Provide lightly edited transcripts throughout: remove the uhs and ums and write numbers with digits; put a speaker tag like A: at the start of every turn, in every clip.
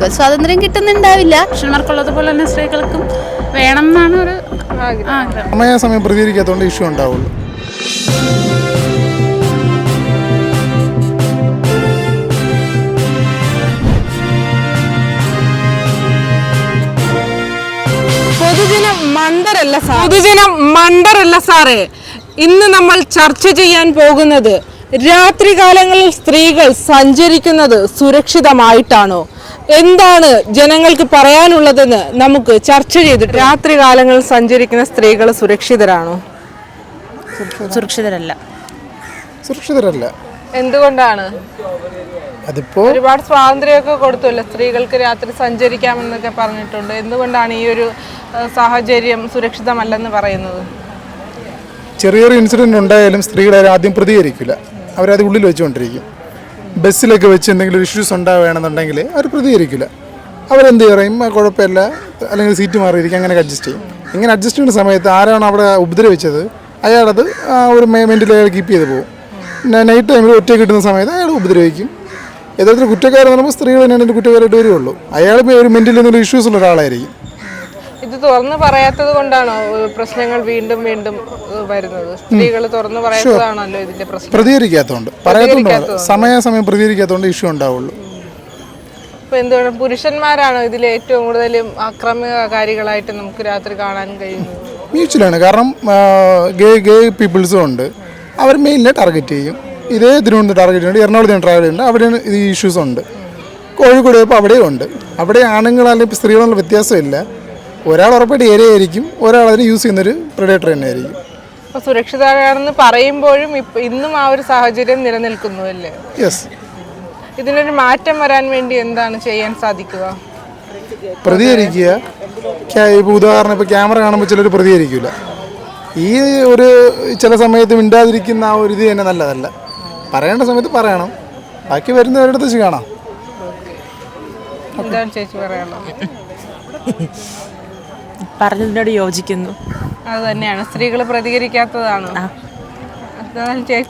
A: Equal സ്വാതന്ത്ര്യം കിട്ടുന്നുണ്ടാവില്ല. പുരുഷന്മാർക്കുള്ളതുപോലെ തന്നെ സ്ത്രീകൾക്കും വേണം എന്നാണ് ഒരു ആഗ്രഹം.
B: സമയം പ്രതികരിക്കാത്തതുകൊണ്ട് ഇഷ്യൂ ഉണ്ടാവുള്ളൂ.
C: പൊതുജനം മണ്ടരല്ല സാറേ. ഇന്ന് നമ്മൾ ചർച്ച ചെയ്യാൻ പോകുന്നത് രാത്രികാലങ്ങളിൽ സ്ത്രീകൾ സഞ്ചരിക്കുന്നത് സുരക്ഷിതമായിട്ടാണോ, എന്താണ് ജനങ്ങൾക്ക് പറയാനുള്ളതെന്ന് നമുക്ക് ചർച്ച ചെയ്തിട്ട്. രാത്രികാലങ്ങളിൽ സഞ്ചരിക്കുന്ന സ്ത്രീകൾ സുരക്ഷിതരാണോ?
B: സുരക്ഷിതരല്ല.
C: എന്തുകൊണ്ടാണ്?
B: അതിപ്പോ
C: ഒരുപാട് സ്വാതന്ത്ര്യമൊക്കെ കൊടുത്തുല്ലോ സ്ത്രീകൾക്ക്, രാത്രി സഞ്ചരിക്കാമെന്നൊക്കെ പറഞ്ഞിട്ടുണ്ട്. എന്തുകൊണ്ടാണ് ഈ ഒരു സാഹചര്യം സുരക്ഷിതമല്ലെന്ന് പറയുന്നത്?
B: ചെറിയൊരു ഇൻസിഡന്റ് ഉണ്ടായാലും സ്ത്രീകൾ ആദ്യം പ്രതികരിക്കില്ല, അവരത് ഉള്ളിൽ വെച്ചുകൊണ്ടിരിക്കും. ബസ്സിലൊക്കെ വെച്ച് എന്തെങ്കിലും ഒരു ഇഷ്യൂസ് ഉണ്ടാവുകയാണെന്നുണ്ടെങ്കിൽ അവർ പ്രതികരിക്കില്ല. അവരെന്ത് പറയും, കുഴപ്പമില്ല, അല്ലെങ്കിൽ സീറ്റ് മാറിയിരിക്കും, അങ്ങനെ അഡ്ജസ്റ്റ് ചെയ്യും. ഇങ്ങനെ അഡ്ജസ്റ്റ് ചെയ്യുന്ന സമയത്ത് ആരാണ് അവിടെ ഉപദ്രവിച്ചത് അയാളത് ഒരു മെൻറ്റിൽ അയാൾ കീപ്പ് ചെയ്ത് പോകും. നൈറ്റ് ടൈമിൽ ഒറ്റ കിട്ടുന്ന സമയത്ത് അയാൾ ഉപദ്രവിക്കും. യഥാർത്ഥത്തിൽ കുറ്റക്കാരെന്ന് പറയുമ്പോൾ സ്ത്രീകൾ തന്നെയാണ് എൻ്റെ കുറ്റക്കാരായിട്ട് വരുള്ളൂ. അയാൾ ഒരു മെൻറ്റിൽ എന്തെങ്കിലും ഇഷ്യൂസ് ഉള്ള ഒരാളായിരിക്കും.
C: ഇത് തുറന്നു പറയാത്തത് കൊണ്ടാണോ പ്രശ്നങ്ങൾ വീണ്ടും വീണ്ടും വരുന്നത്? സ്ത്രീകൾ തുറന്നു പറയാത്തതാണല്ലോ ഇതിന്റെ പ്രശ്നം.
B: പ്രതികരിക്കാത്തതുകൊണ്ട് സമയം പ്രതികരിക്കാത്തതുകൊണ്ട് ഇഷ്യൂ ഉണ്ടാവുള്ളൂ.
C: ഇപ്പൊ എന്തുകൊണ്ട് പുരുഷന്മാരാണോ ഇതിൽ ഏറ്റവും കൂടുതലും ആക്രമണകാരികളായിട്ട് നമുക്ക് രാത്രി കാണാൻ കഴിയുന്നത്?
B: മ്യൂച്വലാണ്. കാരണം ഗേ പീപ്പിൾസും ഉണ്ട്, അവർ മെയിലിനെ ടാർഗറ്റ് ചെയ്യും. ഇതേ തിരുവനന്തപുരം ടാർഗറ്റ് ചെയ്യുന്നുണ്ട്, എറണാകുളത്തിന് ട്രാവൽ ചെയ്യുന്നുണ്ട്, അവിടെയാണ് ഈ ഇഷ്യൂസ് ഉണ്ട്. കോഴിക്കോട് പോയപ്പോൾ അവിടെയും ഉണ്ട്. അവിടെ ആണുങ്ങൾ അല്ലെങ്കിൽ സ്ത്രീകളുള്ള വ്യത്യാസമില്ല. ഒരാൾ ഉറപ്പായിട്ട് ഏരിയയായിരിക്കും, ഒരാൾ അതിന് യൂസ് ചെയ്യുന്നൊരു പ്രെഡേറ്റർ തന്നെ ആയിരിക്കും.
C: അപ്പോൾ സുരക്ഷിതരാണെന്ന് പറയുമ്പോഴും ഇന്നും ആ ഒരു സാഹചര്യം നിലനിൽക്കുന്നു അല്ലേ?
B: യെസ്.
C: ഇതിനൊരു മാറ്റം വരാൻ വേണ്ടി എന്താണ് ചെയ്യാൻ സാധിക്കുക?
B: പ്രതികരിക്കുക. ഇപ്പോൾ ഉദാഹരണം, ഇപ്പോൾ ക്യാമറ കാണുമ്പോൾ ചിലർ പ്രതികരിക്കില്ല. ഈ ഒരു ചില സമയത്ത് മിണ്ടാതിരിക്കുന്ന ആ ഒരു ഇത് തന്നെ നല്ലതല്ല. പറയേണ്ട സമയത്ത് പറയണം, ബാക്കി വരുന്നവരുടെ അടുത്ത് വെച്ച് കാണാം.
C: എന്താണ് ചേച്ചി പറയാനുള്ളത്?
D: പറഞ്ഞതിനോട് യോജിക്കുന്നു.
C: അത് തന്നെയാണ്, സ്ത്രീകൾ പ്രതികരിക്കാത്തതാണ്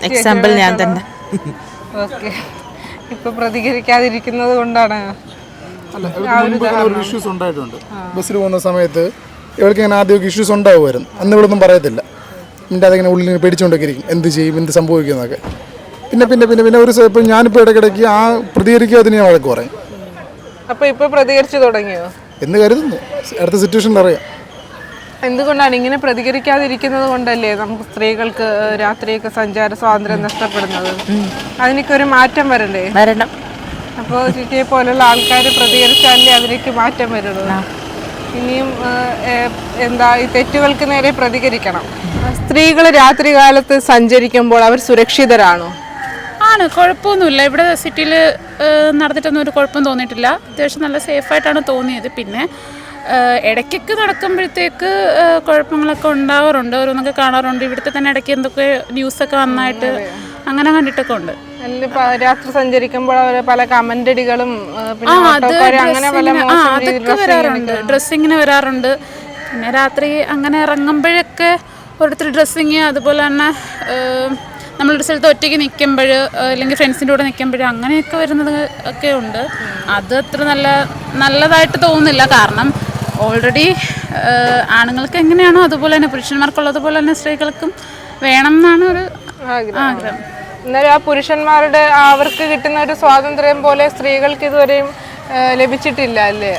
D: എക്സാമ്പിൾ ഞാൻ തന്നെ.
C: ഓക്കെ, ഇപ്പൊ പ്രതികരിക്കാതിരിക്കുന്നത് കൊണ്ടാണ്.
B: ഇഷ്യൂസ് ഉണ്ടായിട്ടുണ്ട്. ബസ്സിൽ പോകുന്ന സമയത്ത് ഇവൾക്ക് ഇങ്ങനെ ആദ്യമൊക്കെ ഇഷ്യൂസ് ഉണ്ടാവുമായിരുന്നു. അന്ന് ഇവളൊന്നും പറയത്തില്ല, എൻ്റെ അതിങ്ങനെ ഉള്ളിൽ പേടിച്ചുകൊണ്ടൊക്കെ ഇരിക്കും, എന്ത് ചെയ്യും, എന്ത് സംഭവിക്കുന്നതൊക്കെ. പിന്നെ പിന്നെ പിന്നെ പിന്നെ ഒരു ഇപ്പം ഞാനിപ്പോൾ ഇടയ്ക്കിടയ്ക്ക് ആ പ്രതികരിക്കാതിന് ഞാൻ വഴക്ക് പറയും.
C: അപ്പോൾ ഇപ്പോൾ പ്രതികരിച്ചു തുടങ്ങിയോ
B: എന്ന് കരുതുന്നു. അടുത്ത സിറ്റുവേഷനിൽ അറിയാം.
C: എന്തുകൊണ്ടാണ് ഇങ്ങനെ പ്രതികരിക്കാതിരിക്കുന്നത് കൊണ്ടല്ലേ നമുക്ക് സ്ത്രീകൾക്ക് രാത്രിയൊക്കെ സഞ്ചാര സ്വാതന്ത്ര്യം നഷ്ടപ്പെടുന്നത്? അതിനൊക്കെ ഒരു മാറ്റം വരണം. അപ്പോൾ ചേച്ചിയെ പോലുള്ള ആൾക്കാർ പ്രതികരിച്ചാലേ അതിലേക്ക് മാറ്റം വരുള്ളൂ. ഇനിയും എന്താ, ഈ തെറ്റുകൾക്ക് നേരെ പ്രതികരിക്കണം. സ്ത്രീകൾ രാത്രികാലത്ത് സഞ്ചരിക്കുമ്പോൾ അവർ സുരക്ഷിതരാണോ?
A: ആണ്, കുഴപ്പമൊന്നുമില്ല. ഇവിടെ സിറ്റിയിൽ നടന്നിട്ടൊന്നും ഒരു കുഴപ്പം തോന്നിയിട്ടില്ല. അത്യാവശ്യം നല്ല സേഫായിട്ടാണ് തോന്നിയത്. പിന്നെ ഇടയ്ക്കൊക്കെ നടക്കുമ്പോഴത്തേക്ക് കുഴപ്പങ്ങളൊക്കെ ഉണ്ടാവാറുണ്ട്, ഓരോന്നൊക്കെ കാണാറുണ്ട്. ഇവിടുത്തെ തന്നെ ഇടയ്ക്ക് എന്തൊക്കെ ന്യൂസൊക്കെ വന്നായിട്ട് അങ്ങനെ കണ്ടിട്ടൊക്കെ ഉണ്ട്.
C: രാത്രി സഞ്ചരിക്കുമ്പോൾ പല കമന്റടികളും
A: അതൊക്കെ വരാറുണ്ട്, ഡ്രസ്സിങ്ങിന് വരാറുണ്ട്. പിന്നെ രാത്രി അങ്ങനെ ഇറങ്ങുമ്പോഴൊക്കെ ഓരോരുത്തർ ഡ്രസ്സിങ്, അതുപോലെ തന്നെ നമ്മളൊരു സ്ഥലത്ത് ഒറ്റയ്ക്ക് നിൽക്കുമ്പോൾ അല്ലെങ്കിൽ ഫ്രണ്ട്സിൻ്റെ കൂടെ നിൽക്കുമ്പോൾ അങ്ങനെയൊക്കെ വരുന്നത് ഒക്കെ ഉണ്ട്. അത് അത്ര നല്ലതായിട്ട് തോന്നുന്നില്ല. കാരണം ഓൾറെഡി ആണുങ്ങൾക്ക് എങ്ങനെയാണോ അതുപോലെ തന്നെ പുരുഷന്മാർക്കുള്ളതുപോലെ തന്നെ സ്ത്രീകൾക്കും വേണം എന്നാണ് ഒരു ആഗ്രഹം.
C: എന്നാലും ആ പുരുഷന്മാരുടെ അവർക്ക് കിട്ടുന്ന ഒരു സ്വാതന്ത്ര്യം പോലെ സ്ത്രീകൾക്ക് ഇതുവരെയും ലഭിച്ചിട്ടില്ല അല്ലേ?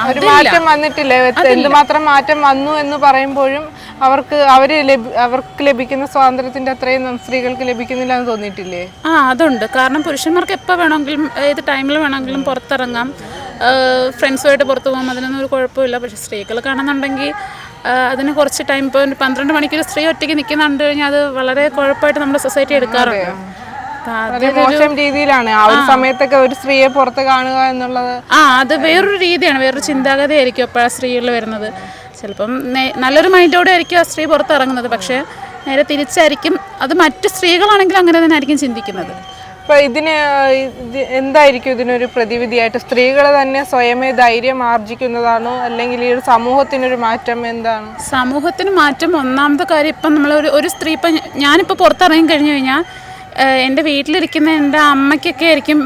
C: ഒരു മാറ്റം വന്നിട്ടില്ല. എന്തുമാത്രം മാറ്റം വന്നു എന്ന് പറയുമ്പോഴും അവർക്ക് ലഭിക്കുന്ന സ്വാതന്ത്ര്യത്തിന്റെ അത്രയും സ്ത്രീകൾക്ക് ലഭിക്കുന്നില്ല എന്ന് തോന്നിയിട്ടില്ലേ?
A: അതുണ്ട്. കാരണം പുരുഷന്മാർക്ക് എപ്പോൾ വേണമെങ്കിലും ഏത് ടൈമിൽ വേണമെങ്കിലും പുറത്തിറങ്ങാം, ഫ്രണ്ട്സുമായിട്ട് പുറത്ത് പോകാം, അതിനൊന്നും ഒരു കുഴപ്പമില്ല. പക്ഷെ സ്ത്രീകൾ കാണുന്നുണ്ടെങ്കിൽ അതിന് കുറച്ച് ടൈം, ഇപ്പോൾ 12 മണിക്കൂർ സ്ത്രീ ഒറ്റയ്ക്ക് നിൽക്കുന്ന കണ്ടു കഴിഞ്ഞാൽ അത് വളരെ കുഴപ്പമായിട്ട് നമ്മുടെ സൊസൈറ്റി എടുക്കാറുണ്ട്.
C: മോശം രീതിയിലാണ് ആ ഒരു സമയത്തൊക്കെ ഒരു സ്ത്രീയെ പുറത്ത് കാണുക എന്നുള്ളത്.
A: അത് വേറൊരു രീതിയാണ്, വേറൊരു ചിന്താഗതി ആയിരിക്കും അപ്പോൾ ആ സ്ത്രീകളിൽ വരുന്നത്. ചിലപ്പം നല്ലൊരു മൈൻഡോടെ ആയിരിക്കും ആ സ്ത്രീ പുറത്തിറങ്ങുന്നത്, പക്ഷേ നേരെ തിരിച്ചായിരിക്കും അത് മറ്റു സ്ത്രീകളാണെങ്കിലും അങ്ങനെ തന്നെ ആയിരിക്കും ചിന്തിക്കുന്നത്.
C: അപ്പോൾ ഇതിന് എന്തായിരിക്കും ഇതിനൊരു പ്രതിവിധിയായിട്ട്? സ്ത്രീകൾ തന്നെ സ്വയമേ ധൈര്യം ആർജിക്കുന്നതാണോ, അല്ലെങ്കിൽ ഈ ഒരു സമൂഹത്തിനൊരു മാറ്റം എന്താണ്?
A: സമൂഹത്തിന് മാറ്റം ഒന്നാമത്തെ കാര്യം, ഇപ്പം നമ്മൾ ഒരു സ്ത്രീ, ഇപ്പം ഞാനിപ്പോൾ പുറത്തിറങ്ങി കഴിഞ്ഞു കഴിഞ്ഞാൽ എൻ്റെ വീട്ടിലിരിക്കുന്ന എൻ്റെ അമ്മയ്ക്കൊക്കെ ആയിരിക്കും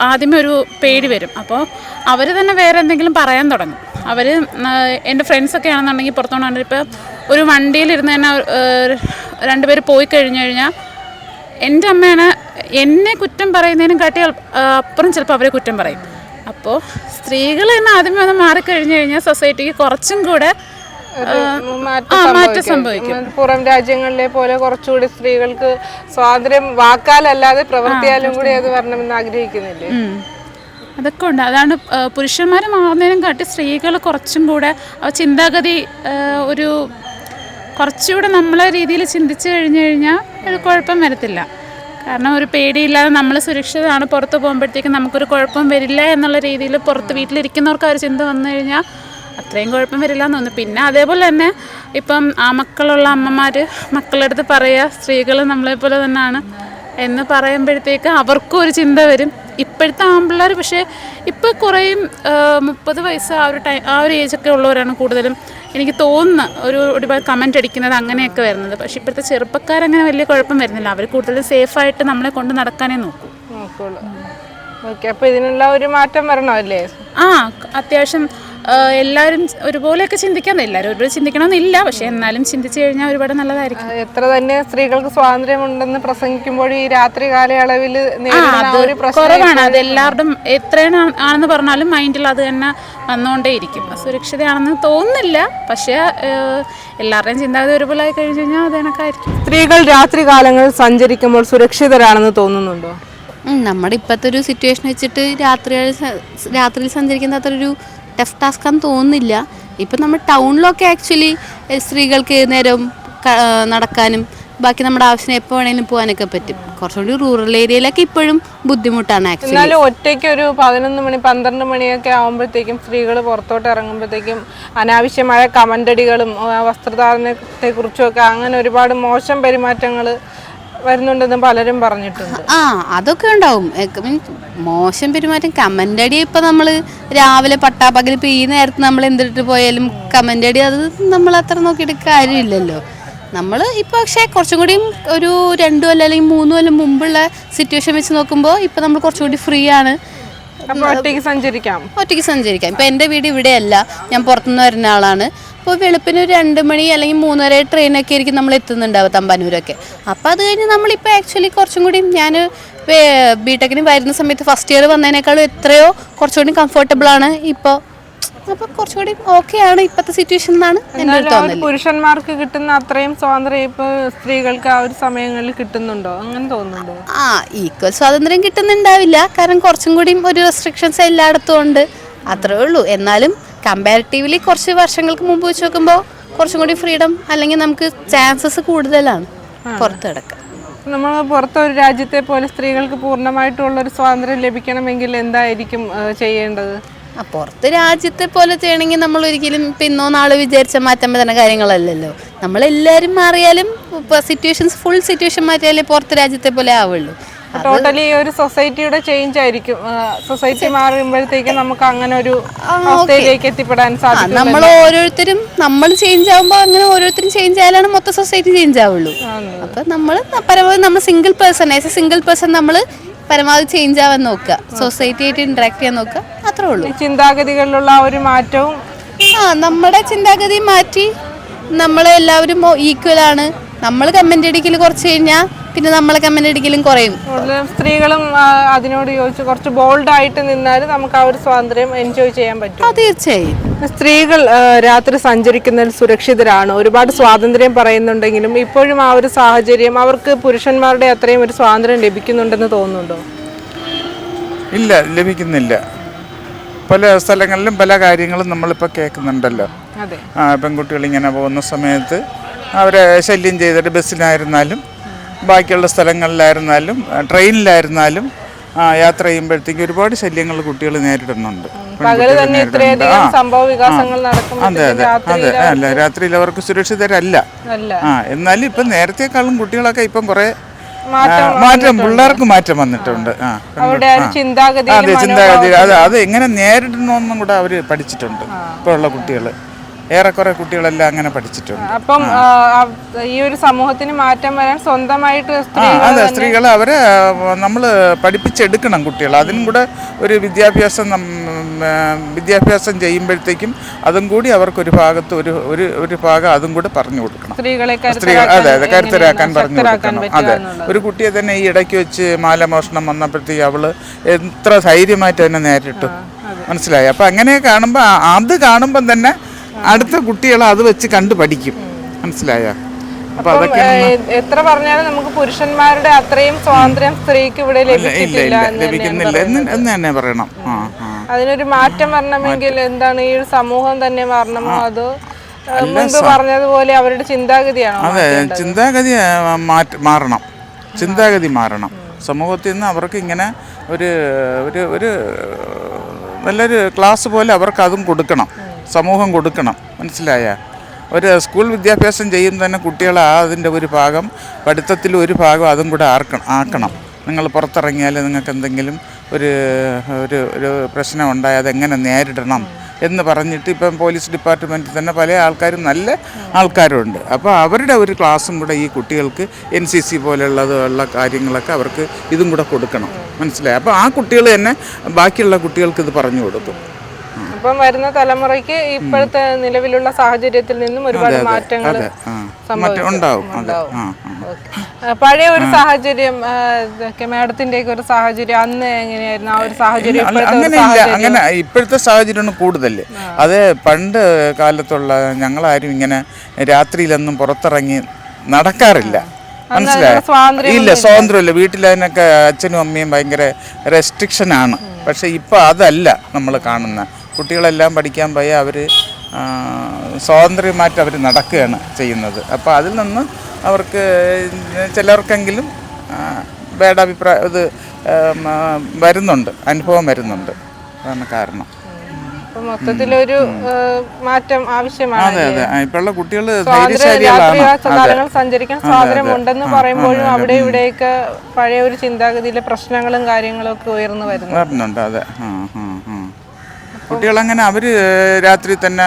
A: ആദ്യമേ ഒരു പേടി വരും. അപ്പോൾ അവർ തന്നെ വേറെ എന്തെങ്കിലും പറയാൻ തുടങ്ങും. അവർ എൻ്റെ ഫ്രണ്ട്സൊക്കെ ആണെന്നുണ്ടെങ്കിൽ പുറത്തോണ്ടാണ് ഇപ്പോൾ ഒരു വണ്ടിയിലിരുന്ന് തന്നെ രണ്ടുപേർ പോയി കഴിഞ്ഞു കഴിഞ്ഞാൽ എൻ്റെ അമ്മയാണ് എന്നെ കുറ്റം പറയുന്നതിനും കാട്ടി അപ്പുറം ചിലപ്പോൾ അവരെ കുറ്റം പറയും. അപ്പോൾ സ്ത്രീകൾ തന്നെ ആദ്യമേ ഒന്ന് മാറിക്കഴിഞ്ഞു കഴിഞ്ഞാൽ സൊസൈറ്റിക്ക് കുറച്ചും കൂടെ മാറ്റം സംഭവിക്കും.
C: പുറം രാജ്യങ്ങളിലെ പോലെ കുറച്ചുകൂടി സ്ത്രീകൾക്ക് സ്വാതന്ത്ര്യം വാക്കാലല്ലാതെ പ്രവൃത്തിയാലും കൂടി അത് വരണമെന്ന് ആഗ്രഹിക്കുന്നില്ലേ?
A: അതൊക്കെ ഉണ്ട്. അതാണ് പുരുഷന്മാർ മാറുന്നതിനും കാട്ടി സ്ത്രീകൾ കുറച്ചും കൂടെ ചിന്താഗതി ഒരു കുറച്ചുകൂടെ നമ്മളെ രീതിയിൽ ചിന്തിച്ചു കഴിഞ്ഞു കഴിഞ്ഞാൽ ഒരു കുഴപ്പം വരത്തില്ല. കാരണം ഒരു പേടിയില്ലാതെ നമ്മൾ സുരക്ഷിതമാണ്, പുറത്ത് പോകുമ്പോഴത്തേക്കും നമുക്കൊരു കുഴപ്പം വരില്ല എന്നുള്ള രീതിയിൽ പുറത്ത് വീട്ടിലിരിക്കുന്നവർക്ക് ആ ഒരു ചിന്ത വന്നു കഴിഞ്ഞാൽ അത്രയും കുഴപ്പം വരില്ല എന്ന് തോന്നുന്നു. പിന്നെ അതേപോലെ തന്നെ ഇപ്പം ആ മക്കളുള്ള അമ്മമാർ മക്കളുടെ അടുത്ത് പറയുക സ്ത്രീകൾ നമ്മളെപ്പോലെ തന്നെയാണ് എന്ന് പറയുമ്പോഴത്തേക്ക് അവർക്കും ഒരു ചിന്ത വരും. ഇപ്പോഴത്തെ ആൺപിള്ളേർ പക്ഷേ ഇപ്പോൾ കുറേയും 30 വയസ്സ് ആ ഒരു ഏജൊക്കെ ഉള്ളവരാണ് കൂടുതലും എനിക്ക് തോന്നുന്നു ഒരുപാട് കമൻറ്റ് അടിക്കുന്നത് അങ്ങനെയൊക്കെ വരുന്നത്. പക്ഷേ ഇപ്പോഴത്തെ ചെറുപ്പക്കാരങ്ങനെ വലിയ കുഴപ്പം വരുന്നില്ല. അവർ കൂടുതൽ സേഫായിട്ട് നമ്മളെ കൊണ്ട് നടക്കാനേ നോക്കുള്ളൂ.
C: ഓക്കെ, അപ്പോൾ ഇതിനുള്ള ഒരു മാറ്റം വരണമല്ലേ?
A: അത്യാവശ്യം എല്ലാവരും ഒരുപോലെയൊക്കെ ചിന്തിക്കാൻ, എല്ലാവരും ഒരുപോലെ ചിന്തിക്കണമെന്നില്ല, പക്ഷെ എന്നാലും ചിന്തിച്ചു കഴിഞ്ഞാൽ ഒരുപാട് നല്ലതായിരിക്കും.
C: എത്ര തന്നെ സ്ത്രീകൾക്ക് സ്വാതന്ത്ര്യമുണ്ടെന്ന് പ്രസംഗിക്കുമ്പോൾ ഈ രാത്രി കാലയളവിൽ
A: കുറവാണ്. അത് എല്ലാവരുടെയും എത്രയാണ് ആണെന്ന് പറഞ്ഞാലും മൈൻഡിൽ അത് തന്നെ വന്നുകൊണ്ടേയിരിക്കും. സുരക്ഷിതയാണെന്ന് തോന്നുന്നില്ല, പക്ഷേ എല്ലാവരുടെയും ചിന്താഗതി ഒരുപോലെ ആയി കഴിഞ്ഞു കഴിഞ്ഞാൽ അത് കണക്കായിരിക്കും.
C: സ്ത്രീകൾ രാത്രി കാലങ്ങളിൽ സഞ്ചരിക്കുമ്പോൾ സുരക്ഷിതരാണെന്ന് തോന്നുന്നുണ്ടോ?
E: നമ്മുടെ ഇപ്പോഴത്തെ ഒരു സിറ്റുവേഷൻ വെച്ചിട്ട് രാത്രിയിൽ സഞ്ചരിക്കുന്ന അത്ര ഒരു ടഫ് ടാസ്ക് ആണെന്ന് തോന്നുന്നില്ല. ഇപ്പം നമ്മൾ ടൗണിലൊക്കെ ആക്ച്വലി സ്ത്രീകൾക്ക് നേരം നടക്കാനും ബാക്കി നമ്മുടെ ആവശ്യം എപ്പോൾ വേണമെങ്കിലും പോകാനൊക്കെ പറ്റും. കുറച്ചുകൂടി റൂറൽ ഏരിയയിലൊക്കെ ഇപ്പോഴും ബുദ്ധിമുട്ടാണ് ആക്ച്വലി.
C: എന്നാലും ഒറ്റയ്ക്ക് ഒരു 11 മണി 12 മണിയൊക്കെ ആകുമ്പോഴത്തേക്കും സ്ത്രീകൾ പുറത്തോട്ട് ഇറങ്ങുമ്പോഴത്തേക്കും അനാവശ്യമായ കമൻ്റടികളും വസ്ത്രധാരണത്തെ കുറിച്ചുമൊക്കെ അങ്ങനെ ഒരുപാട് മോശം പെരുമാറ്റങ്ങൾ വരുന്നുണ്ടെന്ന് പലരും പറഞ്ഞിട്ടുണ്ട്.
E: അതൊക്കെ ഉണ്ടാവും. മോശം പെരുമാറ്റം കമന്റ് അടി ഇപ്പൊ നമ്മള് രാവിലെ പട്ടാപ്പകൽ ഇപ്പൊ ഈ നേരത്ത് നമ്മൾ എന്തിട്ട് പോയാലും കമന്റ് അടി അത് നമ്മൾ അത്ര നോക്കിയിട്ട് കാര്യമില്ലല്ലോ. നമ്മൾ ഇപ്പൊ പക്ഷെ കുറച്ചും കൂടി ഒരു 2 കൊല്ലം അല്ലെങ്കിൽ 3 കൊല്ലം മുമ്പുള്ള സിറ്റുവേഷൻ വെച്ച് നോക്കുമ്പോൾ ഇപ്പൊ നമ്മൾ കുറച്ചുകൂടി ഫ്രീ ആണ്.
C: ഒറ്റയ്ക്ക് സഞ്ചരിക്കാം.
E: ഇപ്പൊ എൻ്റെ വീട് ഇവിടെയല്ല, ഞാൻ പുറത്തുനിന്ന് വരുന്ന ആളാണ്. അപ്പോൾ വെളുപ്പിന് ഒരു 2 മണി അല്ലെങ്കിൽ 3 വരെ ട്രെയിനൊക്കെ ആയിരിക്കും നമ്മൾ എത്തുന്നുണ്ടാവും തമ്പാനൂരൊക്കെ. അപ്പോൾ അത് കഴിഞ്ഞ് നമ്മളിപ്പോൾ ആക്ച്വലി കുറച്ചും കൂടി ഞാൻ ബിടെക്കിന് വരുന്ന സമയത്ത് ഫസ്റ്റ് ഇയർ വന്നതിനേക്കാളും എത്രയോ കുറച്ചുകൂടി കംഫർട്ടബിൾ ആണ് ഇപ്പോൾ. അപ്പോൾ കുറച്ചുകൂടി ഓക്കെ ആണ് ഇപ്പോഴത്തെ സിറ്റുവേഷൻ എന്നാണ് എൻ്റെ ഒരു തോന്നൽ.
C: പുരുഷന്മാർക്ക് കിട്ടുന്ന അത്രയും സ്വാതന്ത്ര്യം ഇപ്പോൾ സ്ത്രീകൾക്ക് ആ ഒരു സമയങ്ങളിൽ കിട്ടുന്നുണ്ടോ? അങ്ങനെ തോന്നുന്നുണ്ടോ?
E: ഈക്വൽ സ്വാതന്ത്ര്യം കിട്ടുന്നുണ്ടാവില്ല, കാരണം കുറച്ചും കൂടി ഒരു റെസ്ട്രിക്ഷൻസ് എല്ലായിടത്തും ഉണ്ട്, അത്രേ ഉള്ളൂ. എന്നാലും കമ്പാരിറ്റീവ്ലി കുറച്ച് വർഷങ്ങൾക്ക് മുമ്പ് വെച്ച് നോക്കുമ്പോൾ കുറച്ചും കൂടി ഫ്രീഡം അല്ലെങ്കിൽ നമുക്ക് ചാൻസസ് കൂടുതലാണ് പുറത്ത് കിടക്കാൻ.
C: നമ്മൾ പുറത്തൊരു രാജ്യത്തെ പോലെ സ്ത്രീകൾക്ക് പൂർണ്ണമായിട്ടുള്ളൊരു സ്വാതന്ത്ര്യം ലഭിക്കണമെങ്കിൽ എന്തായിരിക്കും ചെയ്യേണ്ടത്?
E: പുറത്ത് രാജ്യത്തെ പോലെ ചെയ്യണമെങ്കിൽ നമ്മൾ ഒരിക്കലും ഇപ്പം ഇന്നോ നാളെ വിചാരിച്ച മാറ്റാൻ പറ്റുന്ന കാര്യങ്ങളല്ലല്ലോ. നമ്മളെല്ലാവരും മാറിയാലും ഫുൾ സിറ്റുവേഷൻ മാറ്റിയാലേ പുറത്ത് രാജ്യത്തെ പോലെ ആവുള്ളൂ.
C: ടോട്ടലി ഒരു സൊസൈറ്റിയുടെ ചേഞ്ച് ആയിരിക്കും. സൊസൈറ്റി മാറുമ്പോഴത്തേക്കും നമുക്ക് അങ്ങനെ ഒരു അവസ്ഥയിലേക്ക് എത്തിപ്പെടാൻ സാധിക്കും.
E: നമ്മൾ ചേഞ്ച് ആകുമ്പോൾ അങ്ങനെ ഓരോരുത്തരും ചേഞ്ച് ആയാലാണ് മൊത്തം സൊസൈറ്റി ചേഞ്ച് ആവുള്ളൂ. അപ്പൊ പരമാവധി നമ്മൾ സിംഗിൾ പേഴ്സൺ നമ്മൾ പരമാവധി ചേഞ്ച് ആവാൻ നോക്കുക, സൊസൈറ്റി ആയിട്ട് ഇന്ററാക്ട് ചെയ്യാൻ നോക്കുക, അത്രേ ഉള്ളൂ.
C: ചിന്താഗതികളിലുള്ള ആ ഒരു മാറ്റവും
E: നമ്മുടെ ചിന്താഗതി മാറ്റി നമ്മളെല്ലാവരും ഈക്വൽ ആണ്. നമ്മൾ കമന്റ് അടിക്കൽ കുറച്ച് കഴിഞ്ഞാൽ പിന്നെ നമ്മളെ കമന്റ് അടിക്കലും കുറയും.
C: സ്ത്രീകളും അതിനോട് യോജിച്ച് കുറച്ച് ബോൾഡ് ആയിട്ട് നിന്നാൽ നമുക്ക് ആ ഒരു സ്വാതന്ത്ര്യം എൻജോയ് ചെയ്യാൻ പറ്റും.
E: തീർച്ചയായും.
C: സ്ത്രീകൾ രാത്രി സഞ്ചരിക്കുന്നതിൽ സുരക്ഷിതരാണ്, ഒരുപാട് സ്വാതന്ത്ര്യം പറയുന്നുണ്ടെങ്കിലും ഇപ്പോഴും ആ ഒരു സാഹചര്യം അവർക്ക് പുരുഷന്മാരുടെ അത്രയും ഒരു സ്വാതന്ത്ര്യം ലഭിക്കുന്നുണ്ടെന്ന് തോന്നുന്നുണ്ടോ?
F: ഇല്ല, ലഭിക്കുന്നില്ല. പല സ്ഥലങ്ങളിലും പല കാര്യങ്ങളും നമ്മളിപ്പോൾ കേൾക്കുന്നുണ്ടല്ലോ. പെൺകുട്ടികൾ ഇങ്ങനെ പോകുന്ന സമയത്ത് അവരെ ശല്യം ചെയ്തിട്ട് ബസ്സിലായിരുന്നാലും ബാക്കിയുള്ള സ്ഥലങ്ങളിലായിരുന്നാലും ട്രെയിനിലായിരുന്നാലും യാത്ര ചെയ്യുമ്പോഴത്തേക്ക് ഒരുപാട് ശല്യങ്ങൾ കുട്ടികൾ നേരിടുന്നുണ്ട്. അതെ, അല്ല രാത്രിയിൽ അവർക്ക് സുരക്ഷിതരല്ല. എന്നാലും ഇപ്പം നേരത്തെക്കാളും കുട്ടികളൊക്കെ ഇപ്പം കുറെ പിള്ളേർക്ക് മാറ്റം വന്നിട്ടുണ്ട്.
C: അതെ, ചിന്താഗതി
F: അത് എങ്ങനെ നേരിടണമെന്നും കൂടെ അവര് പഠിച്ചിട്ടുണ്ട് ഇപ്പോൾ ഉള്ള കുട്ടികൾ. ഏറെക്കുറെ കുട്ടികളെല്ലാം അങ്ങനെ പഠിച്ചിട്ടുണ്ട്.
C: അപ്പം ഈ ഒരു സമൂഹത്തിന് മാറ്റം വരാൻ സ്വന്തമായിട്ട്
F: അതെ, സ്ത്രീകൾ അവരെ നമ്മൾ പഠിപ്പിച്ചെടുക്കണം കുട്ടികൾ. അതിനും കൂടെ ഒരു വിദ്യാഭ്യാസം ചെയ്യുമ്പോഴത്തേക്കും അതും കൂടി അവർക്കൊരു ഭാഗത്ത് ഒരു ഭാഗം അതും കൂടെ പറഞ്ഞു കൊടുക്കണം. അതെ അതെ, കരുത്തരാക്കാൻ പറഞ്ഞു കൊടുക്കണം. അതെ, ഒരു കുട്ടിയെ തന്നെ ഈ ഇടയ്ക്ക് വെച്ച് മാലമോഷണം വന്നപ്പോഴത്തേക്ക് അവള് എത്ര ധൈര്യമായിട്ട് തന്നെ നേരിട്ടു, മനസ്സിലായി. അപ്പം അങ്ങനെ കാണുമ്പോൾ അത് കാണുമ്പം തന്നെ അടുത്ത കുട്ടികൾ അത് വെച്ച് കണ്ടു പഠിക്കും, മനസ്സിലായോ? അപ്പൊ അതൊക്കെ
C: എത്ര പറഞ്ഞാലും നമുക്ക് പുരുഷന്മാരുടെ അത്രയും സ്വാതന്ത്ര്യം സ്ത്രീക്ക് ഇവിടെ
F: ലഭിക്കുന്നില്ല എന്ന് തന്നെ പറയണം.
C: അതിനൊരു മാറ്റം വരണമെങ്കിൽ എന്താണ്, ഈ ഒരു സമൂഹം തന്നെ മാറണമോ അതോ മുൻപ് പറഞ്ഞതുപോലെ അവരുടെ ചിന്താഗതിയാണോ?
F: അതെ, ചിന്താഗതി മാറണം, ചിന്താഗതി മാറണം. സമൂഹത്തിൽ നിന്ന് അവർക്ക് ഇങ്ങനെ ഒരു നല്ലൊരു ക്ലാസ് പോലെ അവർക്ക് അതും കൊടുക്കണം, സമൂഹം കൊടുക്കണം, മനസ്സിലായ? ഒരു സ്കൂൾ വിദ്യാഭ്യാസം ചെയ്യുമ്പോൾ തന്നെ കുട്ടികളെ അതിൻ്റെ ഒരു ഭാഗം പഠിത്തത്തിൽ ഒരു ഭാഗം അതും കൂടെ ആക്കണം. നിങ്ങൾ പുറത്തിറങ്ങിയാൽ നിങ്ങൾക്ക് എന്തെങ്കിലും ഒരു പ്രശ്നം ഉണ്ടായാൽ അതെങ്ങനെ നേരിടണം എന്ന് പറഞ്ഞിട്ട് ഇപ്പം പോലീസ് ഡിപ്പാർട്ട്മെൻറ്റിൽ തന്നെ പല ആൾക്കാരും നല്ല ആൾക്കാരുണ്ട്. അപ്പോൾ അവരുടെ ഒരു ക്ലാസ്സും കൂടെ ഈ കുട്ടികൾക്ക് NCC പോലെയുള്ള കാര്യങ്ങളൊക്കെ അവർക്ക് ഇതും കൂടെ കൊടുക്കണം, മനസ്സിലായി? അപ്പോൾ ആ കുട്ടികൾ തന്നെ ബാക്കിയുള്ള കുട്ടികൾക്ക് ഇത് പറഞ്ഞു കൊടുക്കും.
C: അപ്പം വരുന്ന തലമുറയ്ക്ക് ഇപ്പോഴത്തെ നിലവിലുള്ള സാഹചര്യത്തിൽ നിന്നും ഒരുപാട് മാറ്റങ്ങൾ
F: ഉണ്ടാവും.
C: പഴയ ഒരു സാഹചര്യം, മാഡത്തിന്റെ ഒരു സാഹചര്യം അന്ന് എങ്ങനെയായിരുന്നു? ആ ഒരു സാഹചര്യം
F: അങ്ങനെ ഇപ്പോഴത്തെ സാഹചര്യമാണ് കൂടുതൽ. അത് പണ്ട് കാലത്തുള്ള ഞങ്ങളാരും ഇങ്ങനെ രാത്രിയിലൊന്നും പുറത്തിറങ്ങി നടക്കാറില്ല, മനസ്സിലായോ? ഇല്ല, സ്വാതന്ത്ര്യമില്ല. വീട്ടിൽ അതിനൊക്കെ അച്ഛനും അമ്മയും ഭയങ്കര റെസ്ട്രിക്ഷനാണ്. പക്ഷെ ഇപ്പോൾ അതല്ല നമ്മൾ കാണുന്ന. കുട്ടികളെല്ലാം പഠിക്കാൻ പോയി അവർ സ്വാതന്ത്ര്യമായിട്ട് അവർ നടക്കുകയാണ് ചെയ്യുന്നത്. അപ്പോൾ അതിൽ നിന്ന് അവർക്ക് ചിലർക്കെങ്കിലും ബാഡ് അഭിപ്രായം ഇത് വരുന്നുണ്ട്, അനുഭവം വരുന്നുണ്ട്. അതാണ് കാരണം.
C: മൊത്തത്തിലൊരു മാറ്റം ആവശ്യമാണ്.
F: അതെ അതെ, ഇപ്പോഴുള്ള കുട്ടികൾ
C: സഞ്ചരിക്കാൻ സ്വാതന്ത്ര്യം ഉണ്ടെന്ന് പറയുമ്പോഴും അവിടെ ഇവിടെയൊക്കെ പഴയ ഒരു ചിന്താഗതിയിലെ പ്രശ്നങ്ങളും കാര്യങ്ങളും ഒക്കെ ഉയർന്നു വരുന്നുണ്ട്.
F: അതെ, കുട്ടികളങ്ങനെ അവർ രാത്രി തന്നെ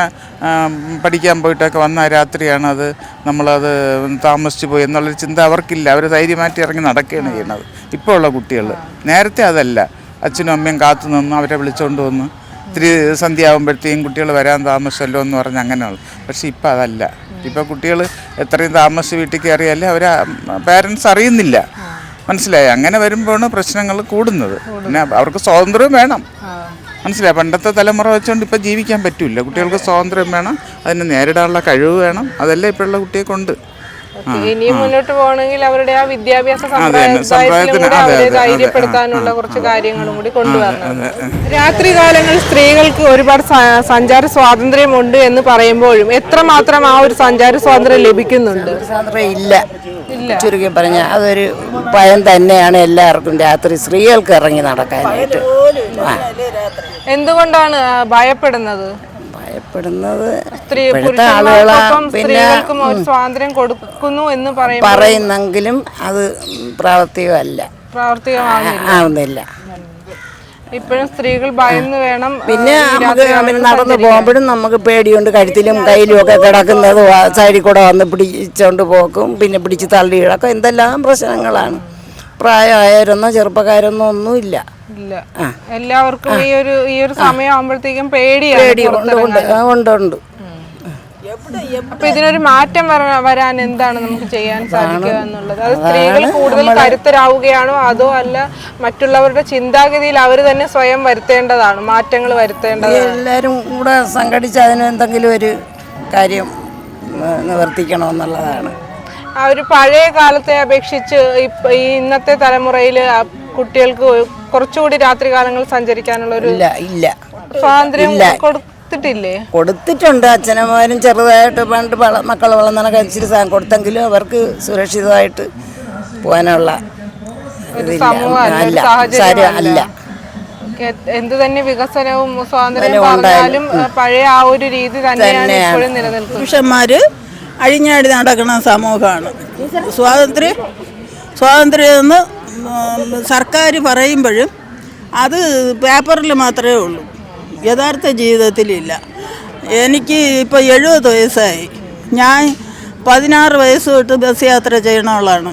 F: പഠിക്കാൻ പോയിട്ടൊക്കെ വന്ന രാത്രിയാണ് അത് നമ്മളത് താമസിച്ചു പോയി എന്നുള്ളൊരു ചിന്ത അവർക്കില്ല. അവർ ധൈര്യമായിട്ട് ഇറങ്ങി നടക്കുകയാണ് ചെയ്യുന്നത് ഇപ്പോൾ ഉള്ള കുട്ടികൾ. നേരത്തെ അതല്ല, അച്ഛനും അമ്മയും കാത്തു നിന്ന് അവരെ വിളിച്ചുകൊണ്ട് വന്ന് ഇത്തിരി സന്ധ്യയാകുമ്പോഴത്തേക്കും കുട്ടികൾ വരാൻ താമസമല്ലോ എന്ന് പറഞ്ഞ് അങ്ങനെയുള്ളു. പക്ഷെ ഇപ്പം അതല്ല. ഇപ്പോൾ കുട്ടികൾ എത്രയും താമസിച്ച് വീട്ടിൽ കയറിയാലേ അവർ പാരൻസ് അറിയുന്നില്ല, മനസ്സിലായി? അങ്ങനെ വരുമ്പോഴാണ് പ്രശ്നങ്ങൾ കൂടുന്നത്. പിന്നെ അവർക്ക് സ്വാതന്ത്ര്യം വേണം, മനസ്സിലായി? പണ്ടത്തെ തലമുറ വെച്ചുകൊണ്ട് ഇപ്പം ജീവിക്കാൻ പറ്റില്ല. കുട്ടികൾക്ക് സ്വാതന്ത്ര്യം വേണം, അതിനെ നേരിടാനുള്ള കഴിവ് വേണം. അതെല്ലാം ഇപ്പോഴുള്ള കുട്ടികൾക്കുണ്ട്.
C: ഇനിയും മുന്നോട്ട് പോകണമെങ്കിൽ അവരുടെ ആ വിദ്യാഭ്യാസ സമ്പ്രദായത്തിലൂടെ അവരെ ധൈര്യപ്പെടുത്താനുള്ള കുറച്ച് കാര്യങ്ങളും കൂടി കൊണ്ടുവരണം. രാത്രി കാലങ്ങളിൽ സ്ത്രീകൾക്ക് ഒരുപാട് സഞ്ചാര സ്വാതന്ത്ര്യമുണ്ട് എന്ന് പറയുമ്പോഴും എത്രമാത്രം ആ ഒരു സഞ്ചാര സ്വാതന്ത്ര്യം ലഭിക്കുന്നുണ്ട്?
G: ഇല്ല, ചുരുക്കി പറഞ്ഞ അതൊരു ഭയം തന്നെയാണ് എല്ലാവർക്കും രാത്രി സ്ത്രീകൾക്ക് ഇറങ്ങി നടക്കാനായിട്ട്.
C: എന്തുകൊണ്ടാണ് ഭയപ്പെടുന്നത്?
G: ഭയപ്പെടുന്നത്
C: സ്ത്രീകൾക്കും ഒരു സ്വാതന്ത്ര്യം കൊടുക്കുന്നു എന്ന്
G: പറയുന്നെങ്കിലും അത് പ്രാവർത്തികമാവുന്നില്ല.
C: ഇപ്പോഴും സ്ത്രീകൾ ഭയന്ന് വേണം.
G: പിന്നെ നമുക്ക് നടന്നു പോകുമ്പോഴും നമുക്ക് പേടിയുണ്ട്. കഴുത്തിലും കയ്യിലും ഒക്കെ കിടക്കുന്നത് സൈഡിൽ കൂടെ വന്ന് പിടിച്ചോണ്ട് പോക്കും, പിന്നെ പിടിച്ച് തള്ളി കിടക്കും. എന്തെല്ലാം പ്രശ്നങ്ങളാണ്. പ്രായമായിരുന്നോ ചെറുപ്പക്കാരൊന്നും ഒന്നുമില്ല.
C: എല്ലാവർക്കും ഈ ഒരു സമയം ആകുമ്പോഴത്തേക്കും പേടിയുണ്ട്. അപ്പൊ ഇതിനൊരു മാറ്റം വരാൻ എന്താണ് നമുക്ക് ചെയ്യാൻ സാധിക്കുക എന്നുള്ളത്? അത് സ്ത്രീകൾ കൂടുതൽ കരുത്തരാവുകയാണോ അതോ അല്ല മറ്റുള്ളവരുടെ ചിന്താഗതിയിൽ അവർ തന്നെ സ്വയം വരുത്തേണ്ടതാണ്, മാറ്റങ്ങൾ വരുത്തേണ്ടതാണ്?
G: എല്ലാവരും കൂടെ സംഘടിച്ച് അതിന് എന്തെങ്കിലും ഒരു കാര്യം നിവർത്തിക്കണമെന്നുള്ളതാണ്.
C: ആ ഒരു പഴയ കാലത്തെ അപേക്ഷിച്ച് ഇന്നത്തെ തലമുറയിൽ കുട്ടികൾക്ക് കുറച്ചുകൂടി രാത്രി കാലങ്ങളിൽ സഞ്ചരിക്കാനുള്ള ഒരു സ്വാതന്ത്ര്യം
G: കൊടുത്തിട്ടുണ്ട്. അച്ഛനമ്മമാരും ചെറുതായിട്ട് പണ്ട് മക്കൾ വളർന്നണക്ക് ഇച്ചിരി സാധനം കൊടുത്തെങ്കിലും അവർക്ക് സുരക്ഷിതമായിട്ട് പോകാനുള്ള അല്ല.
C: എന്ത് തന്നെ വികസനവും സ്വാതന്ത്ര്യം പറഞ്ഞാലും പഴയ ആ ഒരു രീതി തന്നെയാണ് ഇപ്പോഴും നിലനിൽക്കുന്നത്.
H: പുരുഷന്മാര് അഴിഞ്ഞാടി നടക്കുന്ന സമൂഹമാണ്. സ്വാതന്ത്ര്യം എന്ന് സർക്കാർ പറയുമ്പോഴും അത് പേപ്പറിൽ മാത്രമേ ഉള്ളൂ, യഥാർത്ഥ ജീവിതത്തിലില്ല. എനിക്ക് ഇപ്പോൾ 70 വയസ്സായി. ഞാൻ 16 വയസ്സ് തൊട്ട് ബസ് യാത്ര ചെയ്യണവളാണ്.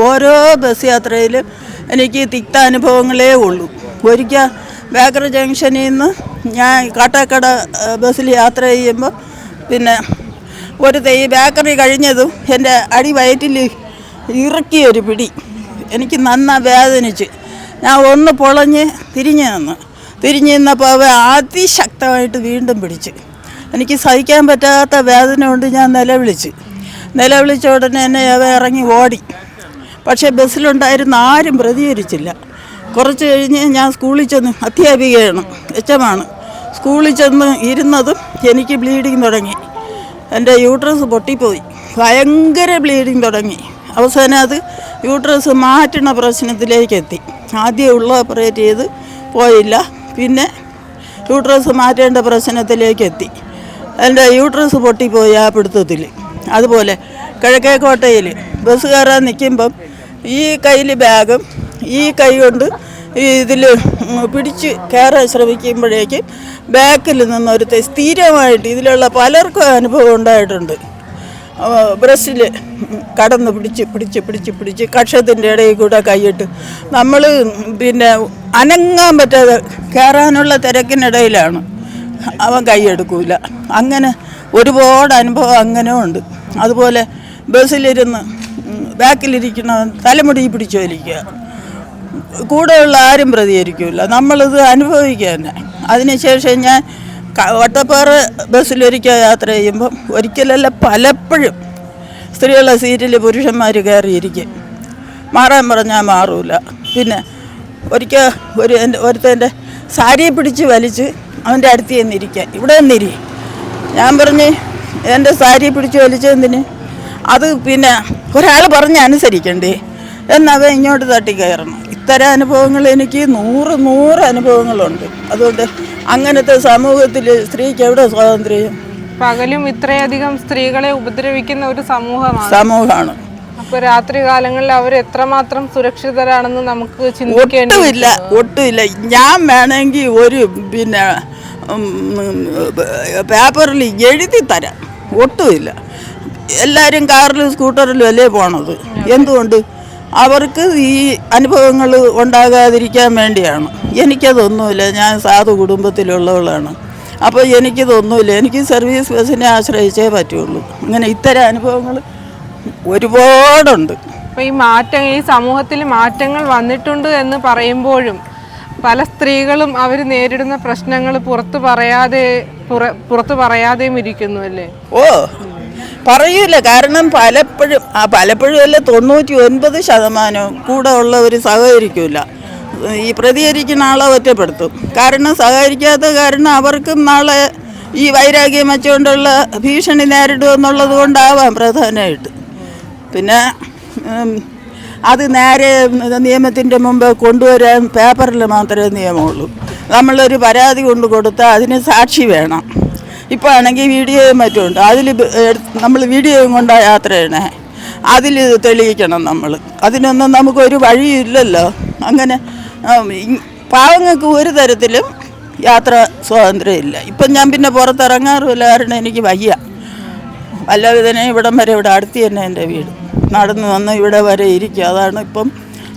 H: ഓരോ ബസ് യാത്രയിലും എനിക്ക് തിക്താനുഭവങ്ങളേ ഉള്ളൂ. ഒരിക്കൽ ബേക്കർ ജംഗ്ഷനിൽ നിന്ന് ഞാൻ കാട്ടാക്കട ബസ്സിൽ യാത്ര ചെയ്യുമ്പോൾ പിന്നെ ഈ ബേക്കറി കഴിഞ്ഞതും എൻ്റെ അടിവയറ്റിൽ ഇറക്കിയൊരു പിടി എനിക്ക് നന്നാ വേദനിച്ച് ഞാൻ ഒന്ന് പൊളഞ്ഞ് തിരിഞ്ഞു നിന്നപ്പോൾ അവ അതിശക്തമായിട്ട് വീണ്ടും പിടിച്ച് എനിക്ക് സഹിക്കാൻ പറ്റാത്ത വേദന കൊണ്ട് ഞാൻ നിലവിളിച്ച ഉടനെ എന്നെ അവ ഇറങ്ങി ഓടി. പക്ഷേ ബസ്സിലുണ്ടായിരുന്ന ആരും പ്രതികരിച്ചില്ല. കുറച്ച് കഴിഞ്ഞ് ഞാൻ സ്കൂളിൽ ചെന്ന്, അധ്യാപികയാണ്, HM-ആണ്, സ്കൂളിൽ ചെന്ന് ഇരുന്നതും എനിക്ക് ബ്ലീഡിങ് തുടങ്ങി. എൻ്റെ യൂട്രസ് പൊട്ടിപ്പോയി, ഭയങ്കര ബ്ലീഡിങ് തുടങ്ങി. അവസാനം അത് യൂട്രസ് മാറ്റുന്ന പ്രശ്നത്തിലേക്ക് എത്തി. ആദ്യം ഉള്ള ഓപ്പറേറ്റ് ചെയ്ത് പോയില്ല, പിന്നെ യൂട്രസ് മാറ്റേണ്ട പ്രശ്നത്തിലേക്ക് എത്തി. എൻ്റെ യൂട്രസ് പൊട്ടിപ്പോയി ആ പിടുത്തത്തിൽ. അതുപോലെ കിഴക്കേക്കോട്ടയിൽ ബസ് കയറാൻ നിൽക്കുമ്പം ഈ കയ്യിൽ ബാഗും ഈ കൈ കൊണ്ട് ഇതിൽ പിടിച്ച് കയറാൻ ശ്രമിക്കുമ്പോഴേക്കും ബാക്കിൽ നിന്നൊരു സ്ഥിരമായിട്ട് ഇതിലുള്ള പലർക്കും അനുഭവം ഉണ്ടായിട്ടുണ്ട്. ബ്രസ്റ്റിൽ കടന്ന് പിടിച്ച് കക്ഷത്തിൻ്റെ ഇടയിൽ കൂടെ കൈയിട്ട് നമ്മൾ പിന്നെ അനങ്ങാൻ പറ്റാതെ കയറാനുള്ള തിരക്കിനിടയിലാണ് അവൻ കൈയെടുക്കൂല. അങ്ങനെ ഒരുപാട് അനുഭവം അങ്ങനെ ഉണ്ട്. അതുപോലെ ബസ്സിലിരുന്ന് ബാക്കിലിരിക്കുന്നവൻ തലമുടി പിടിച്ചു വലിക്കുക, കൂടെയുള്ള ആരും പ്രതികരിക്കില്ല, നമ്മളിത് അനുഭവിക്കുക തന്നെ. അതിനുശേഷം ഞാൻ വട്ടപ്പാറ ബസ്സിലൊരിക്കൽ യാത്ര ചെയ്യുമ്പം ഒരിക്കലല്ല പലപ്പോഴും സ്ത്രീകളുടെ സീറ്റിൽ പുരുഷന്മാർ കയറിയിരിക്കും. മാറാൻ പറഞ്ഞാൽ മാറൂല. പിന്നെ ഒരിക്കൽ ഒരുത്തൻ്റെ സാരിയെ പിടിച്ച് വലിച്ച് അവൻ്റെ അടുത്ത് ചെന്നിരിക്കുക, ഇവിടെ നിന്നിരി. ഞാൻ പറഞ്ഞ് എൻ്റെ സാരിയെ പിടിച്ച് വലിച്ചെന്തിന്? അത് പിന്നെ ഒരാൾ പറഞ്ഞ് അനുസരിക്കണ്ടേ എന്നവ ഇങ്ങോട്ട് തട്ടിക്കയറണം. ഇത്തരം അനുഭവങ്ങൾ എനിക്ക് 100 അനുഭവങ്ങളുണ്ട്. അതുകൊണ്ട് അങ്ങനത്തെ സമൂഹത്തിൽ സ്ത്രീക്ക് എവിടെ സ്വാതന്ത്ര്യം?
C: പകലും ഇത്രയധികം സ്ത്രീകളെ ഉപദ്രവിക്കുന്ന ഒരു സമൂഹമാണ്. അപ്പോൾ രാത്രി കാലങ്ങളിൽ അവർ എത്രമാത്രം സുരക്ഷിതരാണെന്ന് നമുക്ക് ചിന്തിക്കേണ്ടിയില്ല.
H: ഒട്ടുമില്ല. ഞാൻ വേണമെങ്കിൽ ഒരു പിന്നെ പേപ്പറിൽ എഴുതി തരാം. ഒട്ടുമില്ല. എല്ലാവരും കാറിലും സ്കൂട്ടറിലും അല്ലേ പോണത്. എന്തുകൊണ്ട്? അവർക്ക് ഈ അനുഭവങ്ങൾ ഉണ്ടാകാതിരിക്കാൻ വേണ്ടിയാണ്. എനിക്കതൊന്നുമില്ല. ഞാൻ സാധു കുടുംബത്തിലുള്ളവളാണ്. അപ്പോൾ എനിക്കിതൊന്നുമില്ല. എനിക്ക് സർവീസ് ബസ്സിനെ ആശ്രയിച്ചേ പറ്റുള്ളൂ. അങ്ങനെ ഇത്തരം അനുഭവങ്ങൾ ഒരുപാടുണ്ട്.
C: അപ്പോൾ ഈ സമൂഹത്തിൽ മാറ്റങ്ങൾ വന്നിട്ടുണ്ട് എന്ന് പറയുമ്പോഴും പല സ്ത്രീകളും അവർ നേരിടുന്ന പ്രശ്നങ്ങൾ പുറത്ത് പറയാതെയും ഇരിക്കുന്നു അല്ലേ?
H: ഓ, പറയൂല. കാരണം പലപ്പോഴും അല്ല 99% കൂടെ ഉള്ളവർ സഹകരിക്കില്ല. ഈ പ്രതികരിക്കുന്ന ആളെ ഒറ്റപ്പെടുത്തും. കാരണം സഹകരിക്കാത്ത കാരണം അവർക്കും നാളെ ഈ വൈരാഗ്യം വെച്ചുകൊണ്ടുള്ള ഭീഷണി നേരിടുമെന്നുള്ളത് കൊണ്ടാവാം പ്രധാനമായിട്ട്. പിന്നെ അത് നേരെ നിയമത്തിൻ്റെ മുമ്പ് കൊണ്ടുവരാൻ പേപ്പറിൽ മാത്രമേ നിയമമുള്ളൂ. നമ്മളൊരു പരാതി കൊണ്ട് കൊടുത്താൽ അതിന് സാക്ഷി വേണം. ഇപ്പോൾ ആണെങ്കിൽ വീഡിയോയും മറ്റുമുണ്ട്. അതിൽ നമ്മൾ വീഡിയോയും കൊണ്ടാണ് യാത്ര ചെയ്യണേ. അതിൽ തെളിയിക്കണം നമ്മൾ. അതിനൊന്നും നമുക്കൊരു വഴിയില്ലല്ലോ. അങ്ങനെ പാവങ്ങൾക്ക് ഒരു തരത്തിലും യാത്ര സ്വാതന്ത്ര്യമില്ല. ഇപ്പം ഞാൻ പിന്നെ പുറത്തിറങ്ങാറുമില്ല. കാരണം എനിക്ക് വയ്യ. വല്ലവിധനെ ഇവിടം വരെ, ഇവിടെ അടുത്ത് തന്നെ എൻ്റെ വീട്, നടന്നു വന്ന് ഇവിടെ വരെ ഇരിക്കുക. അതാണ് ഇപ്പം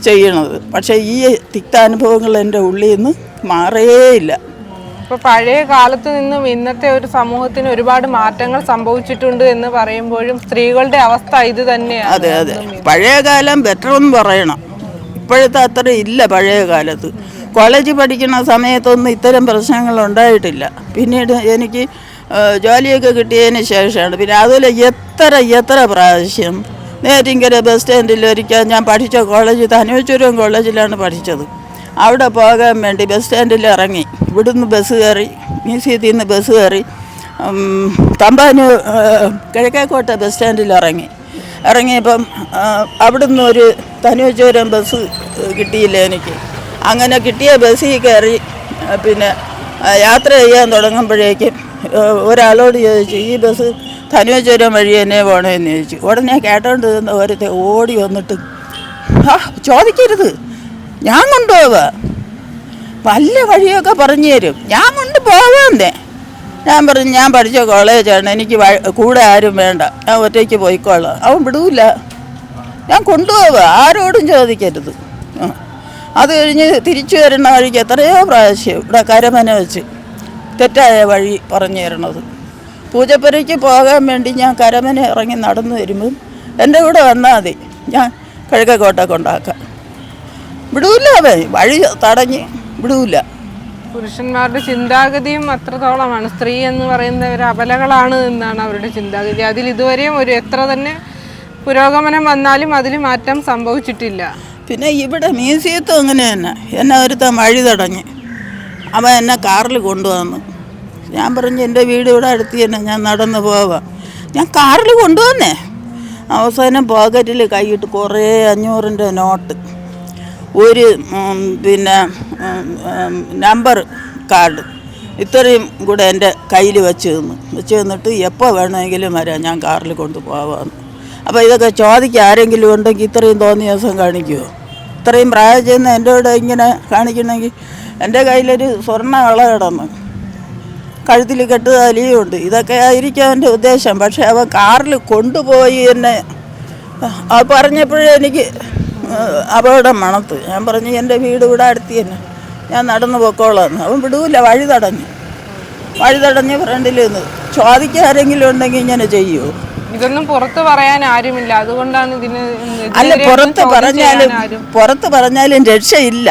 H: ചെയ്യണത്. പക്ഷേ ഈ തിക്താനുഭവങ്ങൾ എൻ്റെ ഉള്ളിൽ നിന്ന് മാറേയില്ല.
C: ഇപ്പോൾ പഴയ കാലത്ത് നിന്നും ഇന്നത്തെ ഒരു സമൂഹത്തിന് ഒരുപാട് മാറ്റങ്ങൾ സംഭവിച്ചിട്ടുണ്ട് എന്ന് പറയുമ്പോഴും സ്ത്രീകളുടെ അവസ്ഥ ഇത് തന്നെയാണ്.
H: അതെ. പഴയ കാലം ബെറ്റർ എന്ന് പറയണം. ഇപ്പോഴത്തെ അത്ര ഇല്ല. പഴയ കാലത്ത് കോളേജിൽ പഠിക്കുന്ന സമയത്തൊന്നും ഇത്തരം പ്രശ്നങ്ങൾ ഉണ്ടായിട്ടില്ല. പിന്നീട് എനിക്ക് ജോലിയൊക്കെ കിട്ടിയതിന് ശേഷമാണ്. പിന്നെ അതുപോലെ എത്ര പ്രാവശ്യം നേരിങ്കര ബസ് സ്റ്റാൻഡിൽ ഒരിക്കൽ ഞാൻ പഠിച്ച കോളേജ് തനുവച്ചൂരം കോളേജിലാണ് പഠിച്ചത്. അവിടെ പോകാൻ വേണ്ടി ബസ് സ്റ്റാൻഡിൽ ഇറങ്ങി. ഇവിടുന്ന് ബസ് കയറി, മ്യൂസിയത്തിൽ നിന്ന് ബസ് കയറി തമ്പാനൂർ കിഴക്കേക്കോട്ട ബസ് സ്റ്റാൻഡിൽ ഇറങ്ങിയപ്പം അവിടുന്ന് ഒരു തനുവച്ചൂരം ബസ് കിട്ടിയില്ല എനിക്ക്. അങ്ങനെ കിട്ടിയ ബസ്സിൽ കയറി പിന്നെ യാത്ര ചെയ്യാൻ തുടങ്ങുമ്പോഴേക്കും ഒരാളോട് ചോദിച്ചു, ഈ ബസ് തനുവച്ചൂരം വഴി തന്നെ പോകണമെന്ന് ചോദിച്ചു. ഉടനെ കേട്ടോണ്ട് നിന്ന് ഓരത്തെ ഓടി വന്നിട്ട്, ചോദിക്കരുത്, ഞാൻ കൊണ്ടുപോവാ, വല്ല വഴിയൊക്കെ പറഞ്ഞു തരും, ഞാൻ കൊണ്ട് പോവാന്നേ, ഞാൻ പറഞ്ഞു ഞാൻ പഠിച്ച കോളേജാണ്, എനിക്ക് കൂടെ ആരും വേണ്ട, ഞാൻ ഒറ്റയ്ക്ക് പോയിക്കോളാം. അവൻ വിടൂല. ഞാൻ കൊണ്ടുപോവുക, ആരോടും ചോദിക്കരുത്. അത് കഴിഞ്ഞ് തിരിച്ചു വരുന്ന വഴിക്ക് എത്രയോ പ്രാവശ്യം ഇവിടെ കരമന വെച്ച് തെറ്റായ വഴി പറഞ്ഞു തരണത്. പൂജപ്പുരയ്ക്ക് പോകാൻ വേണ്ടി ഞാൻ കരമന ഇറങ്ങി നടന്നു വരുമ്പം എൻ്റെ കൂടെ വന്നാൽ മതി, ഞാൻ കിഴക്കേക്കോട്ട കൊണ്ടാക്കാം. വിടൂല, അവൻ വഴി തടഞ്ഞ് വിടൂല.
C: പുരുഷന്മാരുടെ ചിന്താഗതിയും അത്രത്തോളമാണ്. സ്ത്രീ എന്ന് പറയുന്നവർ അബലകളാണ് എന്നാണ് അവരുടെ ചിന്താഗതി. അതിൽ ഇതുവരെയും എത്ര തന്നെ പുരോഗമനം വന്നാലും അതിൽ മാറ്റം സംഭവിച്ചിട്ടില്ല.
H: പിന്നെ ഇവിടെ മ്യൂസിയത്തും അങ്ങനെ തന്നെ എന്നെ ഒരുത്തൻ വഴി തടഞ്ഞ് അവൻ എന്നെ കാറിൽ കൊണ്ടുവന്നു. ഞാൻ പറഞ്ഞു എൻ്റെ വീട് ഇവിടെ അടുത്ത് തന്നെ, ഞാൻ നടന്നു പോവാം. ഞാൻ കാറിൽ കൊണ്ടുവന്നേ. അവസാനം പോക്കറ്റിൽ കൈയിട്ട് കുറേ 500-ൻ്റെ നോട്ട്, ഒരു പിന്നെ നമ്പർ കാർഡ്, ഇത്രയും കൂടെ എൻ്റെ കയ്യിൽ വെച്ച് തന്നിട്ട് എപ്പോൾ വേണമെങ്കിലും വരാം, ഞാൻ കാറിൽ കൊണ്ടുപോകാമെന്ന്. അപ്പോൾ ഇതൊക്കെ ചോദിക്കുക ആരെങ്കിലും ഉണ്ടെങ്കിൽ ഇത്രയും തോന്നിയ ദിവസം കാണിക്കുമോ? ഇത്രയും പ്രായം ചെയ്യുന്ന എൻ്റെ കൂടെ ഇങ്ങനെ കാണിക്കണമെങ്കിൽ. എൻ്റെ കയ്യിലൊരു സ്വർണ്ണ വള കിടന്നു, കഴുത്തിൽ കെട്ടുതാലിയുണ്ട്. ഇതൊക്കെ ആയിരിക്കും അവൻ്റെ ഉദ്ദേശം. പക്ഷേ അവൻ കാറിൽ കൊണ്ടുപോയി എന്നെ അത് പറഞ്ഞപ്പോഴേ എനിക്ക് അപകടം മണത്ത്. ഞാൻ പറഞ്ഞു എൻ്റെ വീട് ഇവിടെ അടുത്ത് തന്നെ, ഞാൻ നടന്നു പൊക്കോളാന്ന്. അവൻ വിടൂല, വഴി തടഞ്ഞ് ഫ്രണ്ടിൽ നിന്ന് ചോദിക്കുക ആരെങ്കിലും ഉണ്ടെങ്കിൽ ഇങ്ങനെ ചെയ്യുമോ?
C: ഇതൊന്നും പുറത്ത് പറയാൻ ആരുമില്ല, അതുകൊണ്ടാണ് ഇതിന്.
H: അല്ല, പുറത്ത് പറഞ്ഞാലും രക്ഷയില്ല.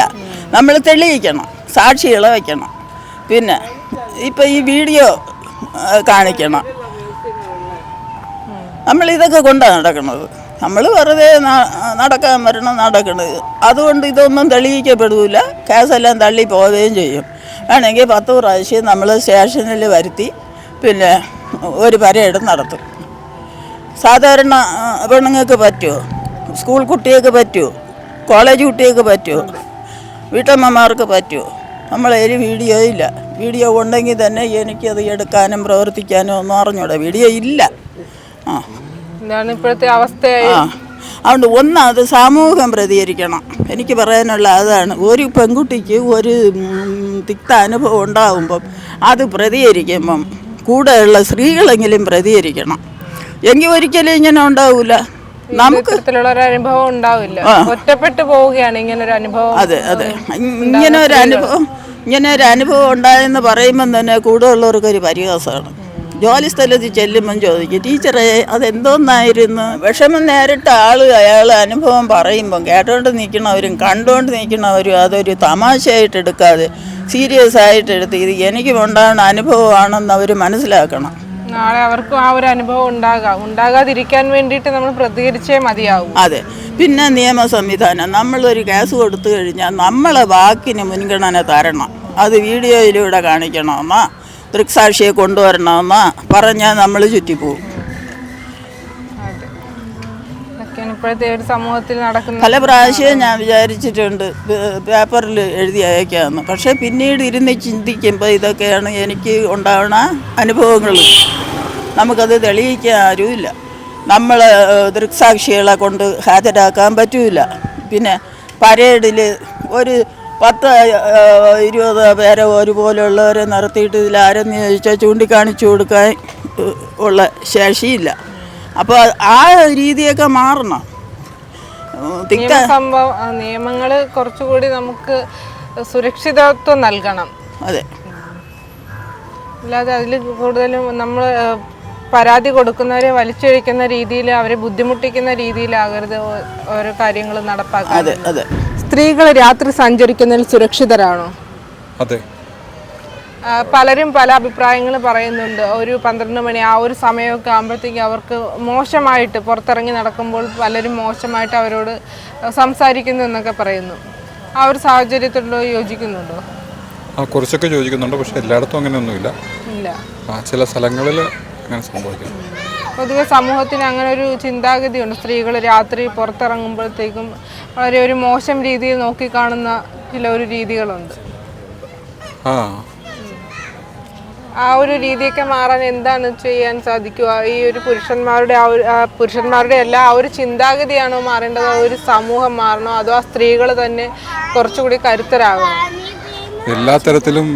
H: നമ്മൾ തെളിയിക്കണം, സാക്ഷികളെ വയ്ക്കണം. പിന്നെ ഇപ്പം ഈ വീഡിയോ കാണിക്കണം. നമ്മളിതൊക്കെ കൊണ്ടാണ് നടക്കുന്നത്. നമ്മൾ വെറുതെ നടക്കാൻ നടക്കണത്. അതുകൊണ്ട് ഇതൊന്നും തെളിയിക്കപ്പെടില്ല, കേസെല്ലാം തള്ളി പോവുകയും ചെയ്യും. വേണമെങ്കിൽ 10 പ്രാവശ്യം നമ്മൾ സ്റ്റേഷനിൽ വരുത്തി പിന്നെ ഒരു പരേഡ് നടത്തും. സാധാരണ പെണ്ണുങ്ങൾക്ക് പറ്റുമോ? സ്കൂൾ കുട്ടികൾക്ക് പറ്റുമോ? കോളേജ് കുട്ടികൾക്ക് പറ്റുമോ? വീട്ടമ്മമാർക്ക് പറ്റുമോ? നമ്മളതിൽ വീഡിയോ ഇല്ല. വീഡിയോ ഉണ്ടെങ്കിൽ തന്നെ എനിക്കത് എടുക്കാനും പ്രവർത്തിക്കാനും ഒന്നും അറിഞ്ഞൂടാ. വീഡിയോ ഇല്ല.
C: എന്താണ് ഇപ്പോഴത്തെ അവസ്ഥ?
H: അതുകൊണ്ട് ഒന്നത് സമൂഹം പ്രതികരിക്കണം. എനിക്ക് പറയാനുള്ള അതാണ്. ഒരു പെൺകുട്ടിക്ക് ഒരു തിക്ത അനുഭവം ഉണ്ടാകുമ്പം അത് പ്രതികരിക്കുമ്പം കൂടെയുള്ള സ്ത്രീകളെങ്കിലും പ്രതികരിക്കണം. എങ്കിൽ ഒരിക്കലും ഇങ്ങനെ ഉണ്ടാവില്ല. നമുക്ക്
C: അനുഭവം ഉണ്ടാവില്ല, ഒറ്റപ്പെട്ടു പോവുകയാണ് ഇങ്ങനെ ഒരു അനുഭവം.
H: അതെ, ഇങ്ങനെ ഒരു അനുഭവം ഉണ്ടായെന്ന് പറയുമ്പം തന്നെ കൂടുതലുള്ളവർക്കൊരു പരിഹാസമാണ്. ജോലി സ്ഥലത്ത് ചെല്ലുമ്പം ചോദിക്കും, ടീച്ചറെ അതെന്തോന്നായിരുന്നു? വിഷമം നേരിട്ട അയാൾ അനുഭവം പറയുമ്പം കേട്ടോണ്ട് നിൽക്കണവരും കണ്ടുകൊണ്ട് നിൽക്കണവരും അതൊരു തമാശയായിട്ട് എടുക്കാതെ സീരിയസ് ആയിട്ട് എടുത്ത് ഇത് എനിക്ക് ഉണ്ടാകുന്ന അനുഭവമാണെന്ന് അവർ മനസ്സിലാക്കണം.
C: നാളെ അവർക്കും ആ ഒരു അനുഭവം ഉണ്ടാകാതിരിക്കാൻ വേണ്ടിയിട്ട് നമ്മൾ പ്രതികരിച്ചേ മതിയാവും.
H: അതെ. പിന്നെ നിയമ സംവിധാനം, നമ്മളൊരു കേസ് കൊടുത്തു കഴിഞ്ഞാൽ നമ്മളെ വാക്കിന് മുൻഗണന തരണം. അത് വീഡിയോയിലൂടെ കാണിക്കണമെന്നാ, ദൃക്സാക്ഷിയെ കൊണ്ടുവരണമെന്നാ പറഞ്ഞാൽ നമ്മൾ ചുറ്റിപ്പോവും.
C: ഇപ്പോഴത്തെ ഒരു സമൂഹത്തിൽ നടക്കുന്ന
H: പല പ്രാവശ്യം ഞാൻ വിചാരിച്ചിട്ടുണ്ട് പേപ്പറിൽ എഴുതി അയക്കാമെന്ന്. പക്ഷേ പിന്നീട് ഇരുന്ന് ചിന്തിക്കുമ്പോൾ ഇതൊക്കെയാണ് എനിക്ക് ഉണ്ടാവുന്ന അനുഭവങ്ങൾ. നമുക്കത് തെളിയിക്കാൻ ആരുമില്ല. നമ്മൾ ദൃക്സാക്ഷികളെ കൊണ്ട് ഹാജരാക്കാൻ പറ്റില്ല. പിന്നെ പരേഡിൽ ഒരു 10-20 പേരെ ഒരുപോലെയുള്ളവരെ നിർത്തിയിട്ട് ഇതിലാരെന്ന് ചോദിച്ചാൽ ചൂണ്ടിക്കാണിച്ചു കൊടുക്കാൻ ഉള്ള ശേഷിയില്ല. അപ്പോൾ ആ രീതിയൊക്കെ മാറണം.
C: നിയമങ്ങൾ കുറച്ചുകൂടി നമുക്ക് സുരക്ഷിതത്വം നൽകണം.
H: അതെ.
C: അല്ലാതെ അതിൽ കൂടുതലും നമ്മൾ പരാതി കൊടുക്കുന്നവരെ വലിച്ചൊഴിക്കുന്ന രീതിയിൽ, അവരെ ബുദ്ധിമുട്ടിക്കുന്ന രീതിയിലാകരുത് ഓരോ കാര്യങ്ങൾ നടപ്പാക്കാൻ.
H: അതെ, അതെ.
C: സ്ത്രീകൾ രാത്രി സഞ്ചരിക്കുന്നതിൽ സുരക്ഷിതരാണോ?
I: അതെ.
C: പലരും പല അഭിപ്രായങ്ങൾ പറയുന്നുണ്ട്. ഒരു 12 മണി ആ ഒരു സമയമൊക്കെ ആകുമ്പോഴത്തേക്കും അവർക്ക് മോശമായിട്ട് പുറത്തിറങ്ങി നടക്കുമ്പോൾ പലരും മോശമായിട്ട് അവരോട് സംസാരിക്കുന്നു എന്നൊക്കെ പറയുന്നു. ആ ഒരു സാഹചര്യത്തോട് യോജിക്കുന്നുണ്ടോ?
I: കുറച്ചൊക്കെ യോജിക്കുന്നുണ്ട്, പക്ഷെ എല്ലായിടത്തും അങ്ങനെയൊന്നുമില്ല.
C: ഇല്ല,
I: ചില സ്ഥലങ്ങളിൽ അങ്ങനെ സംഭവിക്കുന്നു.
C: പൊതുവെ സമൂഹത്തിന് അങ്ങനെ ഒരു ചിന്താഗതിയുണ്ട്. സ്ത്രീകൾ രാത്രി പുറത്തിറങ്ങുമ്പോഴത്തേക്കും വളരെ ഒരു മോശം രീതിയിൽ നോക്കിക്കാണുന്ന ചില ഒരു രീതികളുണ്ട്. ആ ഒരു രീതിയൊക്കെ മാറാൻ എന്താണ് ചെയ്യാൻ സാധിക്കുക? ഈ ഒരു പുരുഷന്മാരുടെ എല്ലാ ആ ഒരു ചിന്താഗതിയാണോ മാറേണ്ടത്? ഒരു സമൂഹം മാറണോ, അതോ ആ സ്ത്രീകൾ തന്നെ കുറച്ചുകൂടി കരുത്തരാകണോ?
I: എല്ലാ തരത്തിലും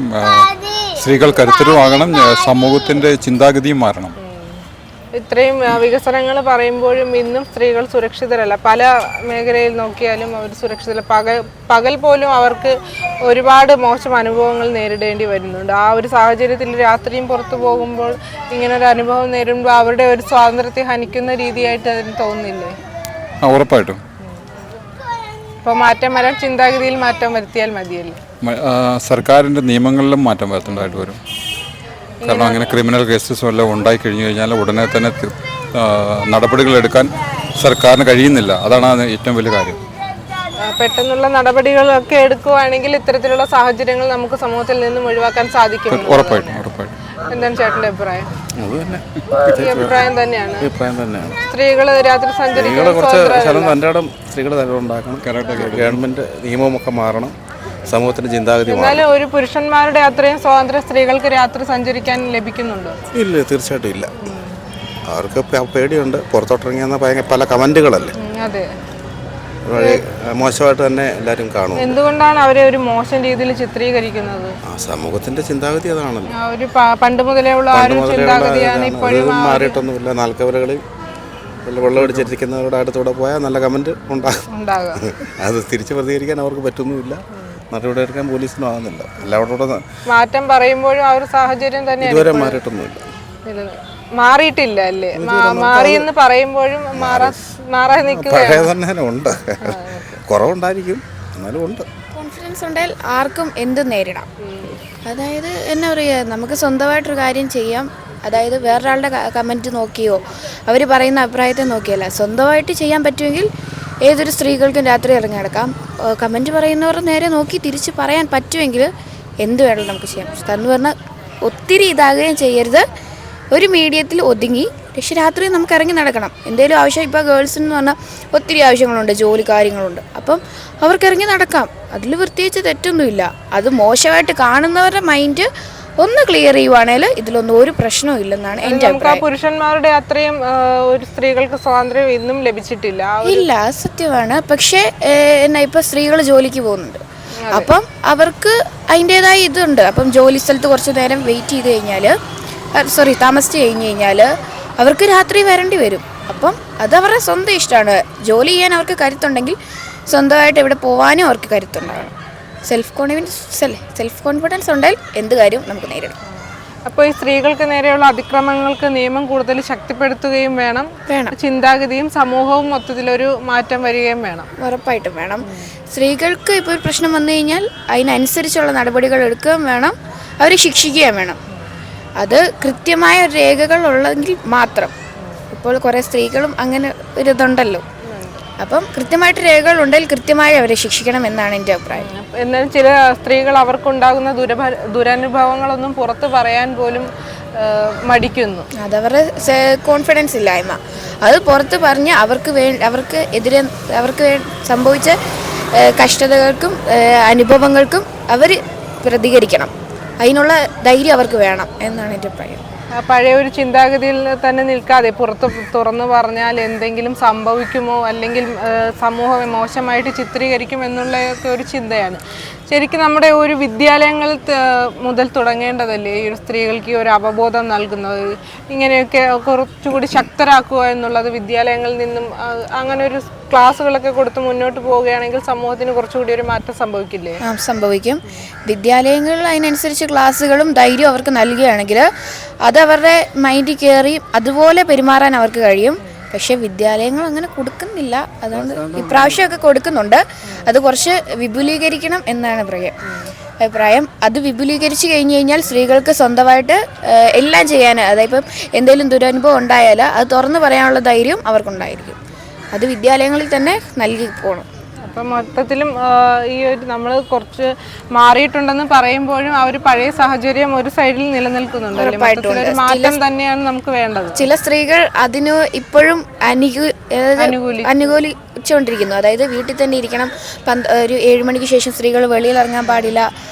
I: സ്ത്രീകൾ കരുത്തരുമാകണം, സമൂഹത്തിൻ്റെ ചിന്താഗതിയും മാറണം.
C: ഇത്രയും വികസനങ്ങൾ പറയുമ്പോഴും ഇന്നും സ്ത്രീകൾ സുരക്ഷിതരല്ല. പല മേഖലയിൽ നോക്കിയാലും അവർ സുരക്ഷിതരല്ല. പകൽ പോലും അവർക്ക് ഒരുപാട് മോശം അനുഭവങ്ങൾ നേരിടേണ്ടി വരുന്നുണ്ട്. ആ ഒരു സാഹചര്യത്തിൽ രാത്രിയും പുറത്തു പോകുമ്പോൾ ഇങ്ങനൊരു അനുഭവം നേരിടുമ്പോൾ അവരുടെ ഒരു സ്വാതന്ത്ര്യത്തെ ഹനിക്കുന്ന രീതിയായിട്ട് അതിന് തോന്നുന്നില്ലേ?
I: ഉറപ്പായിട്ടും.
C: അപ്പോൾ മാറ്റം വരാൻ ചിന്താഗതിയിൽ മാറ്റം വരുത്തിയാൽ മതിയല്ലേ?
I: സർക്കാരിൻ്റെ നിയമങ്ങളിലും മാറ്റം വരുത്തേണ്ടതായിട്ട് വരും. കാരണം അങ്ങനെ ക്രിമിനൽ കേസസ് വല്ലതും ഉണ്ടായി കഴിഞ്ഞു കഴിഞ്ഞാൽ ഉടനെ തന്നെ നടപടികൾ എടുക്കാൻ സർക്കാരിന് കഴിയുന്നില്ല. അതാണ് ഏറ്റവും വലിയ കാര്യം.
C: പെട്ടെന്നുള്ള നടപടികളൊക്കെ എടുക്കുവാണെങ്കിൽ ഇത്തരത്തിലുള്ള സാഹചര്യങ്ങൾ നമുക്ക് സമൂഹത്തിൽ നിന്നും ഒഴിവാക്കാൻ സാധിക്കും.
I: ഉറപ്പായിട്ടും ഉറപ്പായിട്ടും.
C: എന്താണ് ചേട്ടൻ്റെ അഭിപ്രായം?
J: ഈ
C: അഭിപ്രായം തന്നെയാണ്. സ്ത്രീകൾ രാത്രി
J: സ്ത്രീകൾ ഉണ്ടാക്കണം. ഗവൺമെന്റ് നിയമമൊക്കെ മാറണം. സമൂഹത്തിന്റെ ചിന്താഗതി.
C: എന്നാലും ഒരു പുരുഷന്മാരുടെ അത്രയും സ്വാതന്ത്ര്യം സ്ത്രീകൾക്ക് രാത്രി സഞ്ചരിക്കാൻ ലഭിക്കുന്നുണ്ടോ?
J: ഇല്ല, തീർച്ചയായിട്ടും ഇല്ല. അവർക്ക് പേടിയുണ്ട്. പുറത്തോട്ടിറങ്ങിയെന്ന പല കമന്റുകളല്ലേ,
C: അതെ,
J: മോശമായിട്ട് തന്നെ എല്ലാവരും കാണും.
C: എന്തുകൊണ്ടാണ് അവരെ ഒരു മോശം രീതിയിൽ ചിത്രീകരിക്കുന്നത്?
J: സമൂഹത്തിന്റെ ചിന്താഗതി അതാണല്ലോ.
C: ഒരു പണ്ട് മുതലേ ഉള്ള ആ ഒരു ചിന്താഗതിയാണ് ഇപ്പോഴും
J: മാറിയിട്ടൊന്നുമില്ല. നാൽക്കവരകളിൽ വെള്ളം അടിച്ചിരിക്കുന്നവരുടെ അടുത്തൂടെ പോയാൽ നല്ല കമന്റ് ഉണ്ടാകും. അത് തിരിച്ച് പ്രതികരിക്കാൻ അവർക്ക് പറ്റുന്നുമില്ല. നടപടി എടുക്കാൻ പോലീസിനും ആകുന്നില്ല. എല്ലാവരോടും
C: മാറ്റം പറയുമ്പോഴും ആ ഒരു സാഹചര്യം തന്നെ
J: ഇതുവരെ മാറിയിട്ടൊന്നുമില്ല.
C: മാറിയിട്ടില്ല അല്ലേ? മാറിയെന്ന് പറയുമ്പോഴും മാറാൻ നിൽക്കുകയാണ്.
J: ഉണ്ട്, കുറവുണ്ടായിരിക്കും, എന്നാലും ഉണ്ട്.
K: കോൺഫിഡൻസ് ഉണ്ടെങ്കിൽ ആർക്കും എന്തും നേരിടാം. അതായത് എന്നാ പറയുക, നമുക്ക് സ്വന്തമായിട്ടൊരു കാര്യം ചെയ്യാം. അതായത് വേറൊരാളുടെ കമൻറ്റ് നോക്കിയോ അവർ പറയുന്ന അഭിപ്രായത്തെ നോക്കിയല്ല, സ്വന്തമായിട്ട് ചെയ്യാൻ പറ്റുമെങ്കിൽ ഏതൊരു സ്ത്രീകൾക്കും രാത്രി ഇറങ്ങി നടക്കാം. കമൻറ്റ് പറയുന്നവർ നേരെ നോക്കി തിരിച്ച് പറയാൻ പറ്റുമെങ്കിൽ എന്ത് വേണമെങ്കിലും നമുക്ക് ചെയ്യാം. എന്ന് പറഞ്ഞാൽ ഒത്തിരി ഇതാകുകയും ചെയ്യരുത്. ഒരു മീഡിയത്തിൽ ഒതുങ്ങി, പക്ഷേ രാത്രി നമുക്ക് ഇറങ്ങി നടക്കണം. എന്തെങ്കിലും ആവശ്യം, ഇപ്പോൾ ഗേൾസിന് പറഞ്ഞാൽ ഒത്തിരി ആവശ്യങ്ങളുണ്ട്, ജോലി കാര്യങ്ങളുണ്ട്. അപ്പം അവർക്ക് ഇറങ്ങി നടക്കാം. അതിൽ പ്രത്യേകിച്ച് തെറ്റൊന്നുമില്ല. അത് മോശമായിട്ട് കാണുന്നവരുടെ മൈൻഡ് ഒന്ന് ക്ലിയർ ചെയ്യുവാണെങ്കിൽ ഇതിലൊന്നും ഒരു പ്രശ്നവും ഇല്ലെന്നാണ് എൻ്റെ അഭിപ്രായം.
C: പുരുഷന്മാരുടെ അത്രയും ഒരു സ്ത്രീകൾക്ക് സ്വാതന്ത്ര്യം ഇന്നും ലഭിച്ചിട്ടില്ല.
K: ഇല്ല, സത്യമാണ്. പക്ഷേ എന്നാ ഇപ്പോൾ സ്ത്രീകൾ ജോലിക്ക് പോകുന്നുണ്ട്. അപ്പം അവർക്ക് അതിൻ്റേതായ ഇതുണ്ട്. അപ്പം ജോലി സ്ഥലത്ത് കുറച്ച് നേരം വെയിറ്റ് ചെയ്ത് കഴിഞ്ഞാൽ, താമസിച്ച് കഴിഞ്ഞ് കഴിഞ്ഞാൽ അവർക്ക് രാത്രി വരേണ്ടി വരും. അപ്പം അതവരുടെ സ്വന്തം ഇഷ്ടമാണ്. ജോലി ചെയ്യാൻ അവർക്ക് കരുത്തുണ്ടെങ്കിൽ സ്വന്തമായിട്ട് ഇവിടെ പോകാനും അവർക്ക് കരുത്തുണ്ടാകണം. സെൽഫ് കോൺഫിഡൻസ് ഉണ്ടെങ്കിൽ എന്ത് കാര്യവും നമുക്ക് നേരിടാം.
C: അപ്പോൾ ഈ സ്ത്രീകൾക്ക് നേരെയുള്ള അതിക്രമങ്ങൾക്ക് നിയമം കൂടുതൽ ശക്തിപ്പെടുത്തുകയും വേണം. ചിന്താഗതിയും സമൂഹവും മൊത്തത്തിലൊരു മാറ്റം വരികയും വേണം.
K: ഉറപ്പായിട്ടും വേണം. സ്ത്രീകൾക്ക് ഇപ്പോൾ ഒരു പ്രശ്നം വന്നു കഴിഞ്ഞാൽ അതിനനുസരിച്ചുള്ള നടപടികൾ എടുക്കുകയും വേണം, അവരെ ശിക്ഷിക്കുകയും വേണം. അത് കൃത്യമായ രേഖകൾ ഉള്ളെങ്കിൽ മാത്രം. ഇപ്പോൾ കുറേ സ്ത്രീകളും അങ്ങനെ ഒരു ഇതുണ്ടല്ലോ. അപ്പം കൃത്യമായിട്ട് രേഖകളുണ്ടെങ്കിൽ കൃത്യമായി അവരെ ശിക്ഷിക്കണം എന്നാണ് എൻ്റെ അഭിപ്രായം.
C: എന്നാൽ ചില സ്ത്രീകൾ അവർക്കുണ്ടാകുന്ന ദുരനുഭവങ്ങളൊന്നും പുറത്ത് പറയാൻ പോലും മടിക്കുന്നു.
K: അതവരുടെ കോൺഫിഡൻസ് ഇല്ലായ്മ. അത് പുറത്ത് പറഞ്ഞ് അവർക്ക് സംഭവിച്ച കഷ്ടതകൾക്കും അനുഭവങ്ങൾക്കും അവർ പ്രതികരിക്കണം. അതിനുള്ള ധൈര്യം അവർക്ക് വേണം എന്നാണ് എൻ്റെ അഭിപ്രായം.
C: പഴയ ഒരു ചിന്താഗതിയിൽ തന്നെ നിൽക്കാതെ പുറത്ത് തുറന്നു പറഞ്ഞാൽ എന്തെങ്കിലും സംഭവിക്കുമോ, അല്ലെങ്കിൽ സമൂഹം മോശമായിട്ട് ചിത്രീകരിക്കും എന്നുള്ള ഒരു ചിന്തയാണ്. ശരിക്കും നമ്മുടെ ഒരു വിദ്യാലയങ്ങൾ മുതൽ തുടങ്ങേണ്ടതല്ലേ ഈ ഒരു സ്ത്രീകൾക്ക് ഒരു അവബോധം നൽകുന്നത്? ഇങ്ങനെയൊക്കെ കുറച്ചുകൂടി ശക്തരാക്കുക എന്നുള്ളത് വിദ്യാലയങ്ങളിൽ നിന്നും അങ്ങനെ ഒരു ക്ലാസ്സുകളൊക്കെ കൊടുത്ത് മുന്നോട്ട് പോവുകയാണെങ്കിൽ സമൂഹത്തിന് കുറച്ചുകൂടി ഒരു മാറ്റം സംഭവിക്കില്ലേ?
K: സംഭവിക്കും. വിദ്യാലയങ്ങളിൽ അതിനനുസരിച്ച് ക്ലാസ്സുകളും ധൈര്യവും അവർക്ക് നൽകുകയാണെങ്കിൽ അതവരുടെ മൈൻഡിൽ കയറി അതുപോലെ പെരുമാറാൻ അവർക്ക് കഴിയും. പക്ഷേ വിദ്യാലയങ്ങൾ അങ്ങനെ കൊടുക്കുന്നില്ല. അതുകൊണ്ട് ഇപ്രാവശ്യമൊക്കെ കൊടുക്കുന്നുണ്ട്. അത് കുറച്ച് വിപുലീകരിക്കണം എന്നാണ് അഭിപ്രായം. അത് വിപുലീകരിച്ച് കഴിഞ്ഞ് കഴിഞ്ഞാൽ സ്ത്രീകൾക്ക് സ്വന്തമായിട്ട് എല്ലാം ചെയ്യാൻ, അതായത് ഇപ്പം എന്തെങ്കിലും ദുരനുഭവം ഉണ്ടായാൽ അത് തുറന്നു പറയാനുള്ള ധൈര്യം അവർക്കുണ്ടായിരിക്കും. അത് വിദ്യാലയങ്ങളിൽ തന്നെ നൽകി പോകണം.
C: അപ്പം മൊത്തത്തിലും ഈ ഒരു നമ്മൾ കുറച്ച് മാറിയിട്ടുണ്ടെന്ന് പറയുമ്പോഴും ആ ഒരു പഴയ സാഹചര്യം ഒരു സൈഡിൽ നിലനിൽക്കുന്നുണ്ട്. ഒരു മാറ്റം തന്നെയാണ് നമുക്ക് വേണ്ടത്.
K: ചില സ്ത്രീകൾ അതിന് ഇപ്പോഴും അനുകൂലിച്ചുകൊണ്ടിരിക്കുന്നു. അതായത് വീട്ടിൽ തന്നെ ഇരിക്കണം, ഒരു 7 മണിക്ക് ശേഷം സ്ത്രീകൾ വെളിയിൽ ഇറങ്ങാൻ പാടില്ല.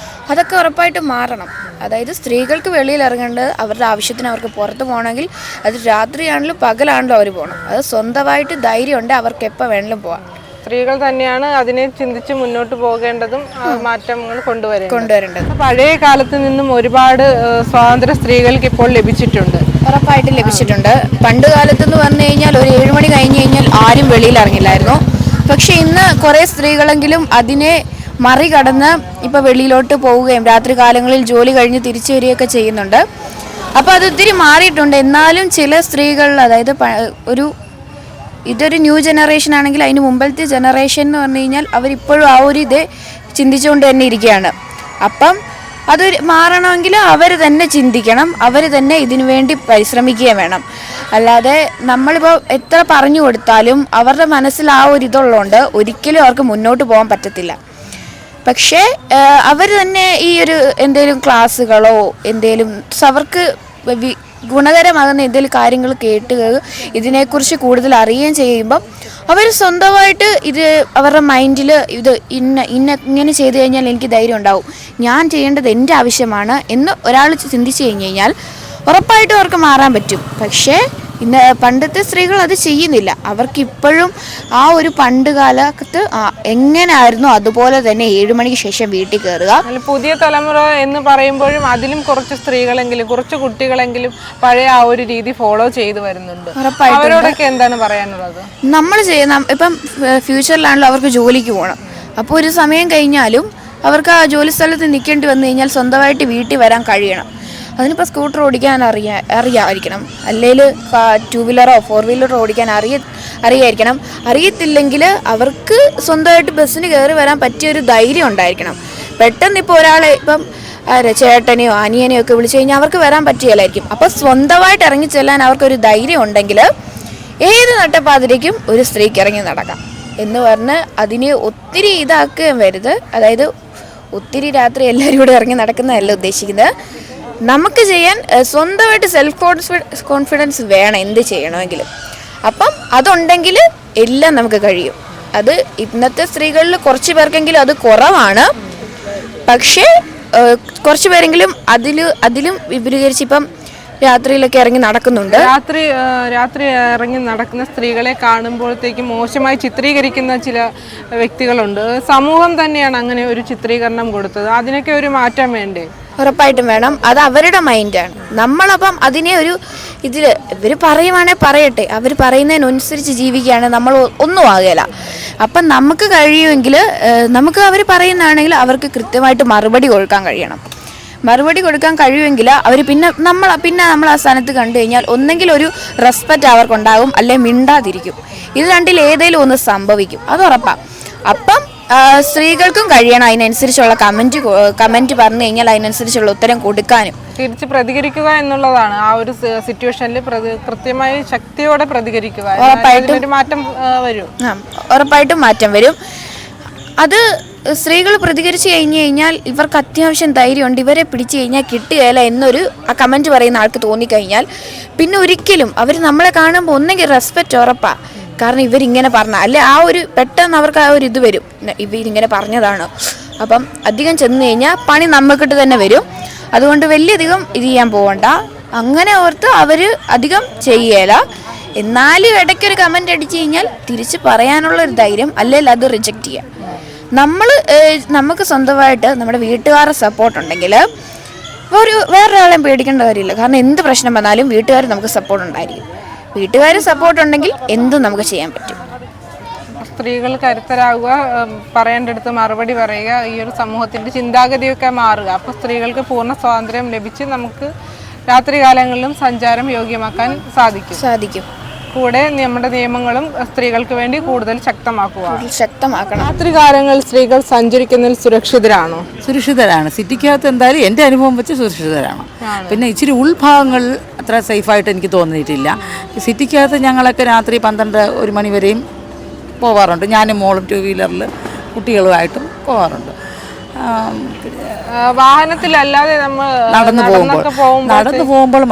K: അതൊക്കെ ഉറപ്പായിട്ടും മാറണം. അതായത് സ്ത്രീകൾക്ക് വെളിയിൽ ഇറങ്ങേണ്ടത് അവരുടെ ആവശ്യത്തിന് അവർക്ക് പുറത്ത് പോകണമെങ്കിൽ അത് രാത്രിയാണെങ്കിലും പകലാണെങ്കിലും അവർ പോകണം. അത് സ്വന്തമായിട്ട് ധൈര്യം ഉണ്ട്, അവർക്ക് എപ്പോൾ വേണമെങ്കിലും പോകാം.
C: സ്ത്രീകൾ തന്നെയാണ് അതിനെ ചിന്തിച്ച് മുന്നോട്ട് പോകേണ്ടതും മാറ്റങ്ങൾ
K: കൊണ്ടുവരേണ്ടത്.
C: പഴയ കാലത്ത് നിന്നും ഒരുപാട് സ്വാതന്ത്ര്യ സ്ത്രീകൾക്ക് ഇപ്പോൾ ലഭിച്ചിട്ടുണ്ട്.
K: ഉറപ്പായിട്ടും ലഭിച്ചിട്ടുണ്ട്. പണ്ട് കാലത്തെന്ന് പറഞ്ഞു കഴിഞ്ഞാൽ ഒരു 7 മണി കഴിഞ്ഞ് കഴിഞ്ഞാൽ ആരും വെളിയിൽ ഇറങ്ങില്ലായിരുന്നു. പക്ഷെ ഇന്ന് കുറേ സ്ത്രീകളെങ്കിലും അതിനെ മറികടന്ന് ഇപ്പോൾ വെളിയിലോട്ട് പോവുകയും രാത്രി കാലങ്ങളിൽ ജോലി കഴിഞ്ഞ് തിരിച്ചു വരികയൊക്കെ ചെയ്യുന്നുണ്ട്. അപ്പോൾ അത് ഒത്തിരി മാറിയിട്ടുണ്ട്. എന്നാലും ചില സ്ത്രീകൾ, അതായത് ഇതൊരു ന്യൂ ജനറേഷൻ ആണെങ്കിൽ അതിന് മുമ്പത്തെ ജനറേഷൻ എന്ന് പറഞ്ഞു കഴിഞ്ഞാൽ അവരിപ്പോഴും ആ ഒരു ഇത് ചിന്തിച്ചുകൊണ്ട് തന്നെ ഇരിക്കുകയാണ്. അപ്പം അത് മാറണമെങ്കിൽ അവർ തന്നെ ചിന്തിക്കണം, അവർ തന്നെ ഇതിനു വേണ്ടി പരിശ്രമിക്കുകയും വേണം. അല്ലാതെ നമ്മളിപ്പോൾ എത്ര പറഞ്ഞു കൊടുത്താലും അവരുടെ മനസ്സിൽ ആ ഒരു ഇതുള്ളതുകൊണ്ട് ഒരിക്കലും അവർക്ക് മുന്നോട്ട് പോകാൻ പറ്റത്തില്ല. പക്ഷേ അവർ തന്നെ ഈ ഒരു എന്തെങ്കിലും ക്ലാസ്സുകളോ എന്തെങ്കിലും അവർക്ക് ഗുണകരമാകുന്ന എന്തെങ്കിലും കാര്യങ്ങൾ കേട്ട് ഇതിനെക്കുറിച്ച് കൂടുതൽ അറിയുകയും ചെയ്യുമ്പം അവർ സ്വന്തമായിട്ട് ഇത് അവരുടെ മൈൻഡിൽ ഇത് ഇങ്ങനെ ചെയ്തു കഴിഞ്ഞാൽ എനിക്ക് ധൈര്യം ഉണ്ടാവും, ഞാൻ ചെയ്യേണ്ടത് എൻ്റെ ആവശ്യമാണ് എന്ന് ഒരാൾ ചിന്തിച്ചു കഴിഞ്ഞ് കഴിഞ്ഞാൽ ഉറപ്പായിട്ടും അവർക്ക് മാറാൻ പറ്റും. പക്ഷേ ഇന്ന് പണ്ടത്തെ സ്ത്രീകൾ അത് ചെയ്യുന്നില്ല. അവർക്കിപ്പോഴും ആ ഒരു പണ്ട് കാലത്ത് എങ്ങനെയായിരുന്നു അതുപോലെ തന്നെ 7 മണിക്ക് ശേഷം വീട്ടിൽ കയറുക.
C: പുതിയ തലമുറ എന്ന് പറയുമ്പോഴും അതിലും കുറച്ച് സ്ത്രീകളെങ്കിലും കുറച്ച് കുട്ടികളെങ്കിലും പഴയ ആ ഒരു രീതി ഫോളോ ചെയ്തു വരുന്നുണ്ട്. അവരോടൊക്കെ എന്താണ് പറയാനുള്ളത്?
K: നമ്മൾ ഇപ്പം ഫ്യൂച്ചറിലാണല്ലോ അവർക്ക് ജോലിക്ക് പോകണം. അപ്പോൾ ഒരു സമയം കഴിഞ്ഞാലും അവർക്ക് ആ ജോലി സ്ഥലത്ത് നിൽക്കേണ്ടി വന്നു കഴിഞ്ഞാൽ സ്വന്തമായിട്ട് വീട്ടിൽ വരാൻ കഴിയണം. അതിനിപ്പോൾ സ്കൂട്ടർ ഓടിക്കാൻ അറിയാമായിരിക്കണം, അല്ലെങ്കിൽ 2 വീലറോ 4 വീലറോ ഓടിക്കാൻ അറിയായിരിക്കണം. അറിയത്തില്ലെങ്കിൽ അവർക്ക് സ്വന്തമായിട്ട് ബസ്സിന് കയറി വരാൻ പറ്റിയൊരു ധൈര്യം ഉണ്ടായിരിക്കണം. പെട്ടെന്ന് ഇപ്പോൾ ഒരാളെ ഇപ്പം ചേട്ടനെയോ അനിയനെയോ ഒക്കെ വിളിച്ചു കഴിഞ്ഞാൽ അവർക്ക് വരാൻ പറ്റുകയില്ലായിരിക്കും. അപ്പോൾ സ്വന്തമായിട്ട് ഇറങ്ങി ചെല്ലാൻ അവർക്കൊരു ധൈര്യം ഉണ്ടെങ്കിൽ ഏത് നട്ടപ്പാതിരയ്ക്കും ഒരു സ്ത്രീക്ക് ഇറങ്ങി നടക്കാം എന്ന് പറഞ്ഞ് അതിനെ ഒത്തിരി ഇതാക്കുകയും വരുത്. അതായത് ഒത്തിരി രാത്രി എല്ലാവരും കൂടെ ഇറങ്ങി നടക്കുന്നതല്ല ഉദ്ദേശിക്കുന്നത്. നമുക്ക് ചെയ്യാൻ സ്വന്തമായിട്ട് കോൺഫിഡൻസ് വേണം എന്ത് ചെയ്യണമെങ്കിലും. അപ്പം അതുണ്ടെങ്കിൽ എല്ലാം നമുക്ക് കഴിയും. അത് ഇന്നത്തെ സ്ത്രീകളിൽ കുറച്ച് പേർക്കെങ്കിലും അത് കുറവാണ്. പക്ഷേ കുറച്ച് പേരെങ്കിലും അതിലും വിപുലീകരിച്ച് ഇപ്പം രാത്രിയിലൊക്കെ ഇറങ്ങി നടക്കുന്നുണ്ട്.
C: രാത്രി ഇറങ്ങി നടക്കുന്ന സ്ത്രീകളെ കാണുമ്പോഴത്തേക്കും മോശമായി ചിത്രീകരിക്കുന്ന ചില വ്യക്തികളുണ്ട്. സമൂഹം തന്നെയാണ് അങ്ങനെ ഒരു ചിത്രീകരണം കൊടുത്തത്. അതിനൊക്കെ ഒരു മാറ്റം വേണ്ടേ?
K: ഉറപ്പായിട്ടും വേണം. അത് അവരുടെ മൈൻഡാണ്. നമ്മളപ്പം അതിനെ ഒരു ഇവർ പറയുവാണെങ്കിൽ പറയട്ടെ, അവർ പറയുന്നതിനനുസരിച്ച് ജീവിക്കുകയാണ് നമ്മൾ ഒന്നും ആകില്ല. അപ്പം നമുക്ക് കഴിയുമെങ്കിൽ നമുക്ക് അവർ പറയുന്നതാണെങ്കിൽ അവർക്ക് കൃത്യമായിട്ട് മറുപടി കൊടുക്കാൻ കഴിയണം. മറുപടി കൊടുക്കാൻ കഴിയുമെങ്കിൽ അവർ പിന്നെ നമ്മൾ ആ സ്ഥാനത്ത് കണ്ടു കഴിഞ്ഞാൽ ഒന്നെങ്കിൽ ഒരു റെസ്പെക്റ്റ് അവർക്കുണ്ടാകും, അല്ലെങ്കിൽ മിണ്ടാതിരിക്കും. ഇത് രണ്ടിൽ ഏതെങ്കിലും ഒന്ന് സംഭവിക്കും, അത് ഉറപ്പാണ്. അപ്പം സ്ത്രീകൾക്കും കഴിയണം അതിനനുസരിച്ചുള്ള കമൻറ്റ് പറഞ്ഞു കഴിഞ്ഞാൽ അതിനനുസരിച്ചുള്ള ഉത്തരം കൊടുക്കാനും
C: തിരിച്ച് പ്രതികരിക്കുക എന്നുള്ളതാണ്. ആ ഒരു സിറ്റുവേഷനിൽ കൃത്യമായി ശക്തിയോടെ പ്രതികരിക്കുക.
K: ഉറപ്പായിട്ടും മാറ്റം വരും. അത് സ്ത്രീകൾ പ്രതികരിച്ച് കഴിഞ്ഞ് കഴിഞ്ഞാൽ ഇവർക്ക് അത്യാവശ്യം ധൈര്യമുണ്ട്, ഇവരെ പിടിച്ചു കഴിഞ്ഞാൽ കിട്ടുകയില്ല എന്നൊരു ആ കമൻറ്റ് പറയുന്ന ആൾക്ക് തോന്നിക്കഴിഞ്ഞാൽ പിന്നെ ഒരിക്കലും അവർ നമ്മളെ കാണുമ്പോൾ ഒന്നെങ്കിൽ റെസ്പെക്റ്റ് ഉറപ്പാണ്. കാരണം ഇവരിങ്ങനെ പറഞ്ഞ അല്ലെ ആ ഒരു പെട്ടെന്ന് അവർക്ക് ആ ഒരു ഇത് വരും, ഇവരിങ്ങനെ പറഞ്ഞതാണ്. അപ്പം അധികം ചെന്ന് കഴിഞ്ഞാൽ പണി നമുക്കിട്ട് തന്നെ വരും. അതുകൊണ്ട് വലിയധികം ഇത് ചെയ്യാൻ പോകണ്ട. അങ്ങനെ ഓർത്ത് അവർ അധികം ചെയ്യല. എന്നാലും ഇടയ്ക്കൊരു കമൻറ്റ് അടിച്ചു കഴിഞ്ഞാൽ തിരിച്ച് പറയാനുള്ള ഒരു ധൈര്യം, അല്ലെങ്കിൽ അത് റിജക്റ്റ് ചെയ്യുക. നമുക്ക് സ്വന്തമായിട്ട് നമ്മുടെ വീട്ടുകാരുടെ സപ്പോർട്ട് ഉണ്ടെങ്കിൽ വേറൊരാളെയും പേടിക്കേണ്ട കാര്യമില്ല. കാരണം എന്ത് പ്രശ്നം വന്നാലും വീട്ടുകാർ നമുക്ക് സപ്പോർട്ട് ഉണ്ടായിരിക്കും. വീട്ടുകാർ സപ്പോർട്ട് ഉണ്ടെങ്കിൽ എന്തും നമുക്ക് ചെയ്യാൻ പറ്റും.
C: സ്ത്രീകൾ കരുത്തരാകുക, പറയേണ്ടടുത്ത് മറുപടി പറയുക, ഈ ഒരു സമൂഹത്തിൻ്റെ ചിന്താഗതിയൊക്കെ മാറുക. അപ്പോൾ സ്ത്രീകൾക്ക് പൂർണ്ണ സ്വാതന്ത്ര്യം ലഭിച്ച് നമുക്ക് രാത്രികാലങ്ങളിലും സഞ്ചാരം യോഗ്യമാക്കാൻ സാധിക്കും. കൂടെ നമ്മുടെ നിയമങ്ങളും സ്ത്രീകൾക്ക് വേണ്ടി കൂടുതൽ ശക്തമാക്കണം. രാത്രികാലങ്ങളിൽ സ്ത്രീകൾ സഞ്ചരിക്കുന്നതിൽ സുരക്ഷിതരാണോ?
L: സുരക്ഷിതരാണ്. സിറ്റിക്കകത്ത് എന്തായാലും എൻ്റെ അനുഭവം വെച്ച് സുരക്ഷിതരാണ്. പിന്നെ ഇച്ചിരി ഉൾഭാഗങ്ങൾ അത്ര സേഫായിട്ട് എനിക്ക് തോന്നിയിട്ടില്ല. സിറ്റിക്കകത്ത് ഞങ്ങളൊക്കെ രാത്രി 12-1 മണി വരെയും പോകാറുണ്ട്. ഞാനും മോളും 2 വീലറിൽ കുട്ടികളുമായിട്ടും പോകാറുണ്ട്.
C: വാഹനത്തിലല്ലാതെ നമ്മൾ
L: നടന്നു പോകുമ്പോൾ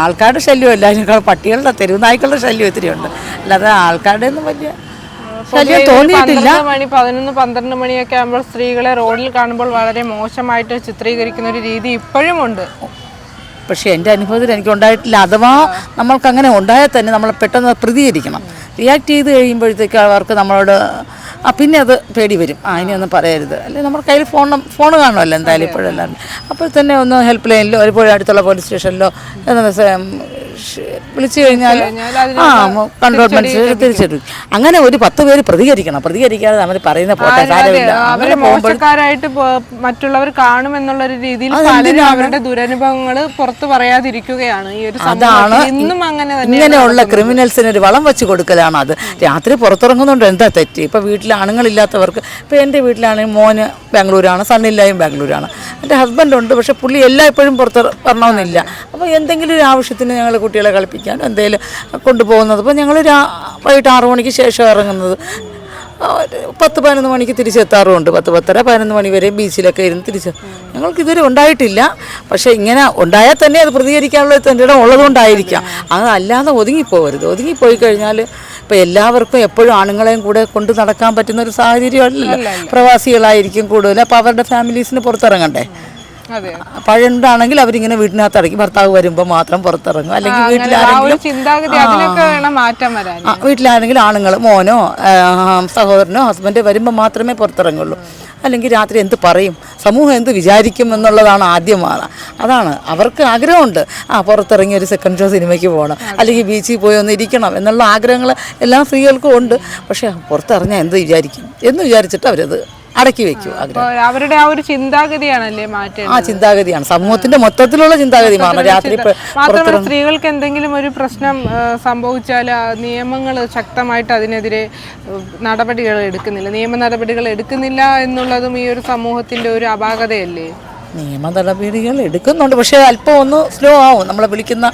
L: ആൾക്കാരുടെ ശല്യമല്ല, പട്ടികളുടെ തെരുവ് നായ്ക്കളുടെ ശല്യം ഒത്തിരി ഉണ്ട്. അല്ലാതെ ആൾക്കാരുടെ ഒന്നും വലിയ ശല്യം തോന്നിയിട്ടില്ല.
C: 11-12 മണിയൊക്കെ ആകുമ്പോൾ സ്ത്രീകളെ റോഡിൽ കാണുമ്പോൾ വളരെ മോശമായിട്ട് ചിത്രീകരിക്കുന്ന ഒരു രീതി ഇപ്പോഴും ഉണ്ട്.
L: പക്ഷേ എൻ്റെ അനുഭവത്തിൽ എനിക്ക് ഉണ്ടായിട്ടില്ല. അഥവാ നമ്മൾക്ക് അങ്ങനെ ഉണ്ടായാൽ തന്നെ നമ്മൾ പെട്ടെന്ന് പ്രതികരിക്കണം. റിയാക്ട് ചെയ്ത് കഴിയുമ്പോഴത്തേക്ക് അവർക്ക് നമ്മളോട് പിന്നെ അത് പേടി വരും. ഇനിയൊന്നും പറയരുത്, അല്ലെങ്കിൽ നമ്മുടെ കയ്യിൽ ഫോൺ കാണുമല്ലോ എന്തായാലും ഇപ്പോഴെല്ലാം. അപ്പോൾ തന്നെ ഒന്ന് ഹെൽപ്പ് ലൈനിലോ ഒരുപോലെ അടുത്തുള്ള പോലീസ് സ്റ്റേഷനിലോ വിളിച്ചു കഴിഞ്ഞാൽ കൺട്രോൾമെന്റ് തിരിച്ചിട്ടു. അങ്ങനെ ഒരു 10 പേര് പ്രതികരിക്കാതെ അവർ പറയുന്ന പോട്ടെ കാര്യമില്ല.
C: അവരെ മോശക്കാരായിട്ട് മറ്റുള്ളവർ കാണുമെന്നുള്ളൊരു രീതിയിൽ പലരും അവരുടെ ദുരനുഭവങ്ങൾ പുറത്തു പറയാതിരിക്കുകയാണ് ഈ ഒരു
L: അതാണ്
C: ഇന്നും അങ്ങനെ
L: ഇങ്ങനെയുള്ള ക്രിമിനൽസിന് ഒരു വളം വെച്ച് കൊടുക്കലാണ്. അത് രാത്രി പുറത്തിറങ്ങുന്നുണ്ട് എന്താ തെറ്റ്? ഇപ്പം വീട്ടിൽ ആണുങ്ങളില്ലാത്തവർക്ക്, ഇപ്പം എൻ്റെ വീട്ടിലാണെങ്കിൽ മോന് ബാംഗ്ലൂരാണ്, സണ്ണില്ലായും ബാംഗ്ലൂരാണ്, എൻ്റെ ഹസ്ബൻഡുണ്ട്. പക്ഷെ പുള്ളി എപ്പോഴും പുറത്ത് വരണമെന്നില്ല. അപ്പോൾ എന്തെങ്കിലും ഒരു ആവശ്യത്തിന് ഞങ്ങൾ കുട്ടികളെ കളിപ്പിക്കാൻ എന്തെങ്കിലും കൊണ്ടുപോകുന്നത്. അപ്പോൾ ഞങ്ങൾ വൈകിട്ട് 6 മണിക്ക് ശേഷം ഇറങ്ങുന്നത് 10-11 മണിക്ക് തിരിച്ചെത്താറുമുണ്ട്. 10-10:30-11 മണി വരെ ബീച്ചിലൊക്കെ ഇരുന്ന് ഞങ്ങൾക്കിതുവരെ ഉണ്ടായിട്ടില്ല. പക്ഷേ ഇങ്ങനെ ഉണ്ടായാൽ തന്നെ അത് പ്രതികരിക്കാനുള്ള തൻ്റെ ഇടം ഉള്ളതുകൊണ്ടായിരിക്കാം. അതല്ലാതെ ഒതുങ്ങിപ്പോയി കഴിഞ്ഞാൽ ഇപ്പോൾ എല്ലാവർക്കും എപ്പോഴും ആണുങ്ങളെയും കൂടെ കൊണ്ട് നടക്കാൻ പറ്റുന്ന ഒരു സാഹചര്യമല്ലല്ലോ. പ്രവാസികളായിരിക്കും കൂടുതൽ. അപ്പോൾ അവരുടെ ഫാമിലീസിന് പുറത്തിറങ്ങണ്ടേ. പഴയണ്ടാണെങ്കിൽ അവരിങ്ങനെ വീട്ടിനകത്ത് അടയ്ക്കും, ഭർത്താവ് വരുമ്പോൾ മാത്രം പുറത്തിറങ്ങും. അല്ലെങ്കിൽ വീട്ടിലാണെങ്കിലും ആണുങ്ങൾ മോനോ സഹോദരനോ ഹസ്ബൻഡോ വരുമ്പോൾ മാത്രമേ പുറത്തിറങ്ങുള്ളൂ. അല്ലെങ്കിൽ രാത്രി എന്ത് പറയും, സമൂഹം എന്ത് വിചാരിക്കും എന്നുള്ളതാണ് ആദ്യമാണ്. അതാണ് അവർക്ക് ആഗ്രഹമുണ്ട്. പുറത്തിറങ്ങി ഒരു സെക്കൻഡ് ഷോ സിനിമയ്ക്ക് പോകണം, അല്ലെങ്കിൽ ബീച്ചിൽ പോയി ഒന്ന് ഇരിക്കണം എന്നുള്ള ആഗ്രഹങ്ങൾ എല്ലാ സ്ത്രീകൾക്കും ഉണ്ട്. പക്ഷേ പുറത്തിറങ്ങിയാൽ എന്ത് വിചാരിക്കും എന്ന് വിചാരിച്ചിട്ട് അവരത് അടക്കി വെക്കും.
C: അവരുടെ ആ ഒരു ചിന്താഗതിയാണല്ലേ മാറ്റം.
L: ചിന്താഗതിയാണ് സമൂഹത്തിന്റെ മൊത്തത്തിലുള്ള ചിന്താഗതി മാറണം. രാത്രി
C: മാത്രമല്ല സ്ത്രീകൾക്ക് എന്തെങ്കിലും ഒരു പ്രശ്നം സംഭവിച്ചാൽ നിയമങ്ങൾ ശക്തമായിട്ട് അതിനെതിരെ നിയമ നടപടികൾ എടുക്കുന്നില്ല എന്നുള്ളതും ഈ ഒരു സമൂഹത്തിന്റെ ഒരു അപാകതയല്ലേ.
L: നിയമ നടപടികൾ എടുക്കുന്നുണ്ട്, പക്ഷേ അല്പം ഒന്ന് സ്ലോ ആവും. നമ്മളെ വിളിക്കുന്ന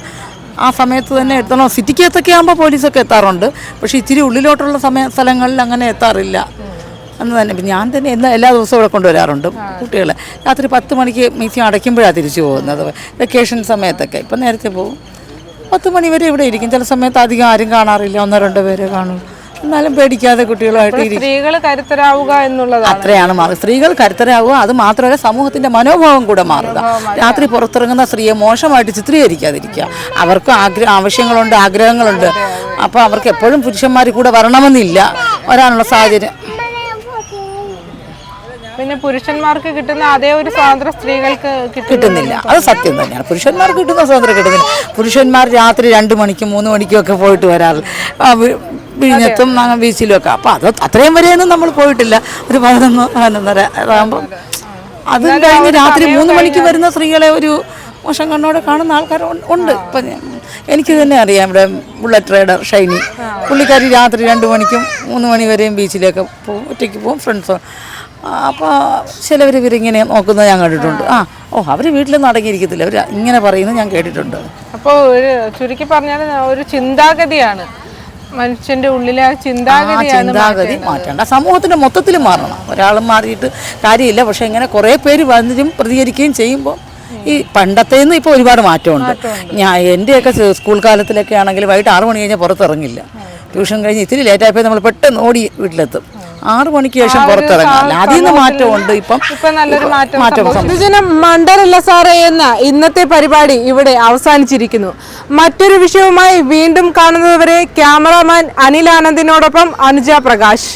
L: ആ സമയത്ത് തന്നെ എത്തണം. സിറ്റിക്കകത്തൊക്കെ ആകുമ്പോൾ പോലീസൊക്കെ എത്താറുണ്ട്. പക്ഷേ ഇച്ചിരി ഉള്ളിലോട്ടുള്ള സ്ഥലങ്ങളിൽ അങ്ങനെ എത്താറില്ല എന്ന് തന്നെ. ഞാൻ തന്നെ എല്ലാ ദിവസവും ഇവിടെ കൊണ്ടുവരാറുണ്ട് കുട്ടികളെ. രാത്രി 10 മണിക്ക് മ്യൂസിയം അടയ്ക്കുമ്പോഴാണ് തിരിച്ചു പോകുന്നത്. വെക്കേഷൻ സമയത്തൊക്കെ ഇപ്പം നേരത്തെ പോകും. 10 മണി വരെ ഇവിടെ ഇരിക്കും. ചില സമയത്ത് അധികം ആരും കാണാറില്ല, 1-2 പേരെ കാണും. എന്നാലും പേടിക്കാതെ കുട്ടികളുമായിട്ട്
C: സ്ത്രീകൾ കരുത്തരാവുക എന്നുള്ളത്
L: അത്രയാണ് മാറുക. സ്ത്രീകൾ കരുത്തരാവുക, അത് മാത്രമല്ല സമൂഹത്തിന്റെ മനോഭാവം കൂടെ മാറുക. രാത്രി പുറത്തിറങ്ങുന്ന സ്ത്രീയെ മോശമായിട്ട് ചിത്രീകരിക്കാതിരിക്കുക. അവർക്ക് ആവശ്യങ്ങളുണ്ട്, ആഗ്രഹങ്ങളുണ്ട്. അപ്പോൾ അവർക്ക് എപ്പോഴും പുരുഷന്മാർ കൂടെ വരണമെന്നില്ല, വരാനുള്ള സാഹചര്യം.
C: പിന്നെ പുരുഷന്മാർക്ക് കിട്ടുന്ന അതേ ഒരു സ്വാതന്ത്ര്യം സ്ത്രീകൾക്ക്
L: കിട്ടുന്നില്ല. അത് സത്യം തന്നെയാണ്. പുരുഷന്മാർക്ക് കിട്ടുന്ന സ്വാതന്ത്ര്യം കിട്ടുന്നില്ല. പുരുഷന്മാർ രാത്രി 2 മണിക്കും 3 മണിക്കും ഒക്കെ പോയിട്ട് വരാറ്, വിഴിഞ്ഞത്തും ബീച്ചിലും ഒക്കെ. അപ്പോൾ അത് അത്രയും വരെയൊന്നും നമ്മൾ പോയിട്ടില്ല. ഒരു 11-11:30 ആകുമ്പോൾ അത് കഴിഞ്ഞ് രാത്രി 3 മണിക്ക് വരുന്ന സ്ത്രീകളെ ഒരു മോശം കണ്ണോടെ കാണുന്ന ആൾക്കാർ ഉണ്ട്. ഇപ്പം എനിക്ക് തന്നെ അറിയാം. ഇവിടെ ബുള്ളറ്റ് റൈഡർ ഷൈനി, പുള്ളിക്കാരി രാത്രി 2 മണിക്കും 3 മണി വരെയും ബീച്ചിലേക്ക് പോകും, ഒറ്റയ്ക്ക് പോകും, ഫ്രണ്ട്സ്. അപ്പോൾ ചിലവർ ഇവരിങ്ങനെ നോക്കുന്നത് ഞാൻ കണ്ടിട്ടുണ്ട്. അവർ വീട്ടിലൊന്നും അടങ്ങിയിരിക്കത്തില്ല, അവർ ഇങ്ങനെ പറയുന്നത് ഞാൻ കേട്ടിട്ടുണ്ട്.
C: അപ്പോൾ ഒരു ചുരുക്കി പറഞ്ഞാൽ ഒരു ചിന്താഗതിയാണ് മനുഷ്യന്റെ ഉള്ളിലെ ചിന്താഗതി
L: മാറ്റേണ്ട. സമൂഹത്തിന്റെ മൊത്തത്തിൽ മാറണം. ഒരാളും മാറിയിട്ട് കാര്യമില്ല. പക്ഷെ ഇങ്ങനെ കുറേ പേര് വന്നിട്ടും പ്രതികരിക്കുകയും ചെയ്യുമ്പോൾ ഈ പണ്ടത്തേന്ന് ഇപ്പോൾ ഒരുപാട് മാറ്റമുണ്ട്. എൻ്റെയൊക്കെ സ്കൂൾ കാലത്തിലൊക്കെ ആണെങ്കിൽ വൈകിട്ട് 6 മണി കഴിഞ്ഞാൽ പുറത്തിറങ്ങില്ല. ട്യൂഷൻ കഴിഞ്ഞ് ഇത്തിരി ലേറ്റായപ്പോൾ നമ്മൾ പെട്ടെന്ന് ഓടി വീട്ടിലെത്തും. 6 മണിക്ക് ശേഷം പുറത്തിറങ്ങാം. അതിൽ നിന്ന് മാറ്റമുണ്ട്. ഇപ്പം
C: നല്ലൊരു മാറ്റം. പൊതുജനം മണ്ടരല്ല സാറേ എന്ന ഇന്നത്തെ പരിപാടി ഇവിടെ അവസാനിച്ചിരിക്കുന്നു. മറ്റൊരു വിഷയവുമായി വീണ്ടും കാണുന്നതുവരെ ക്യാമറാമാൻ അനിൽ ആനന്ദിനോടൊപ്പം അനുജ പ്രകാശ്.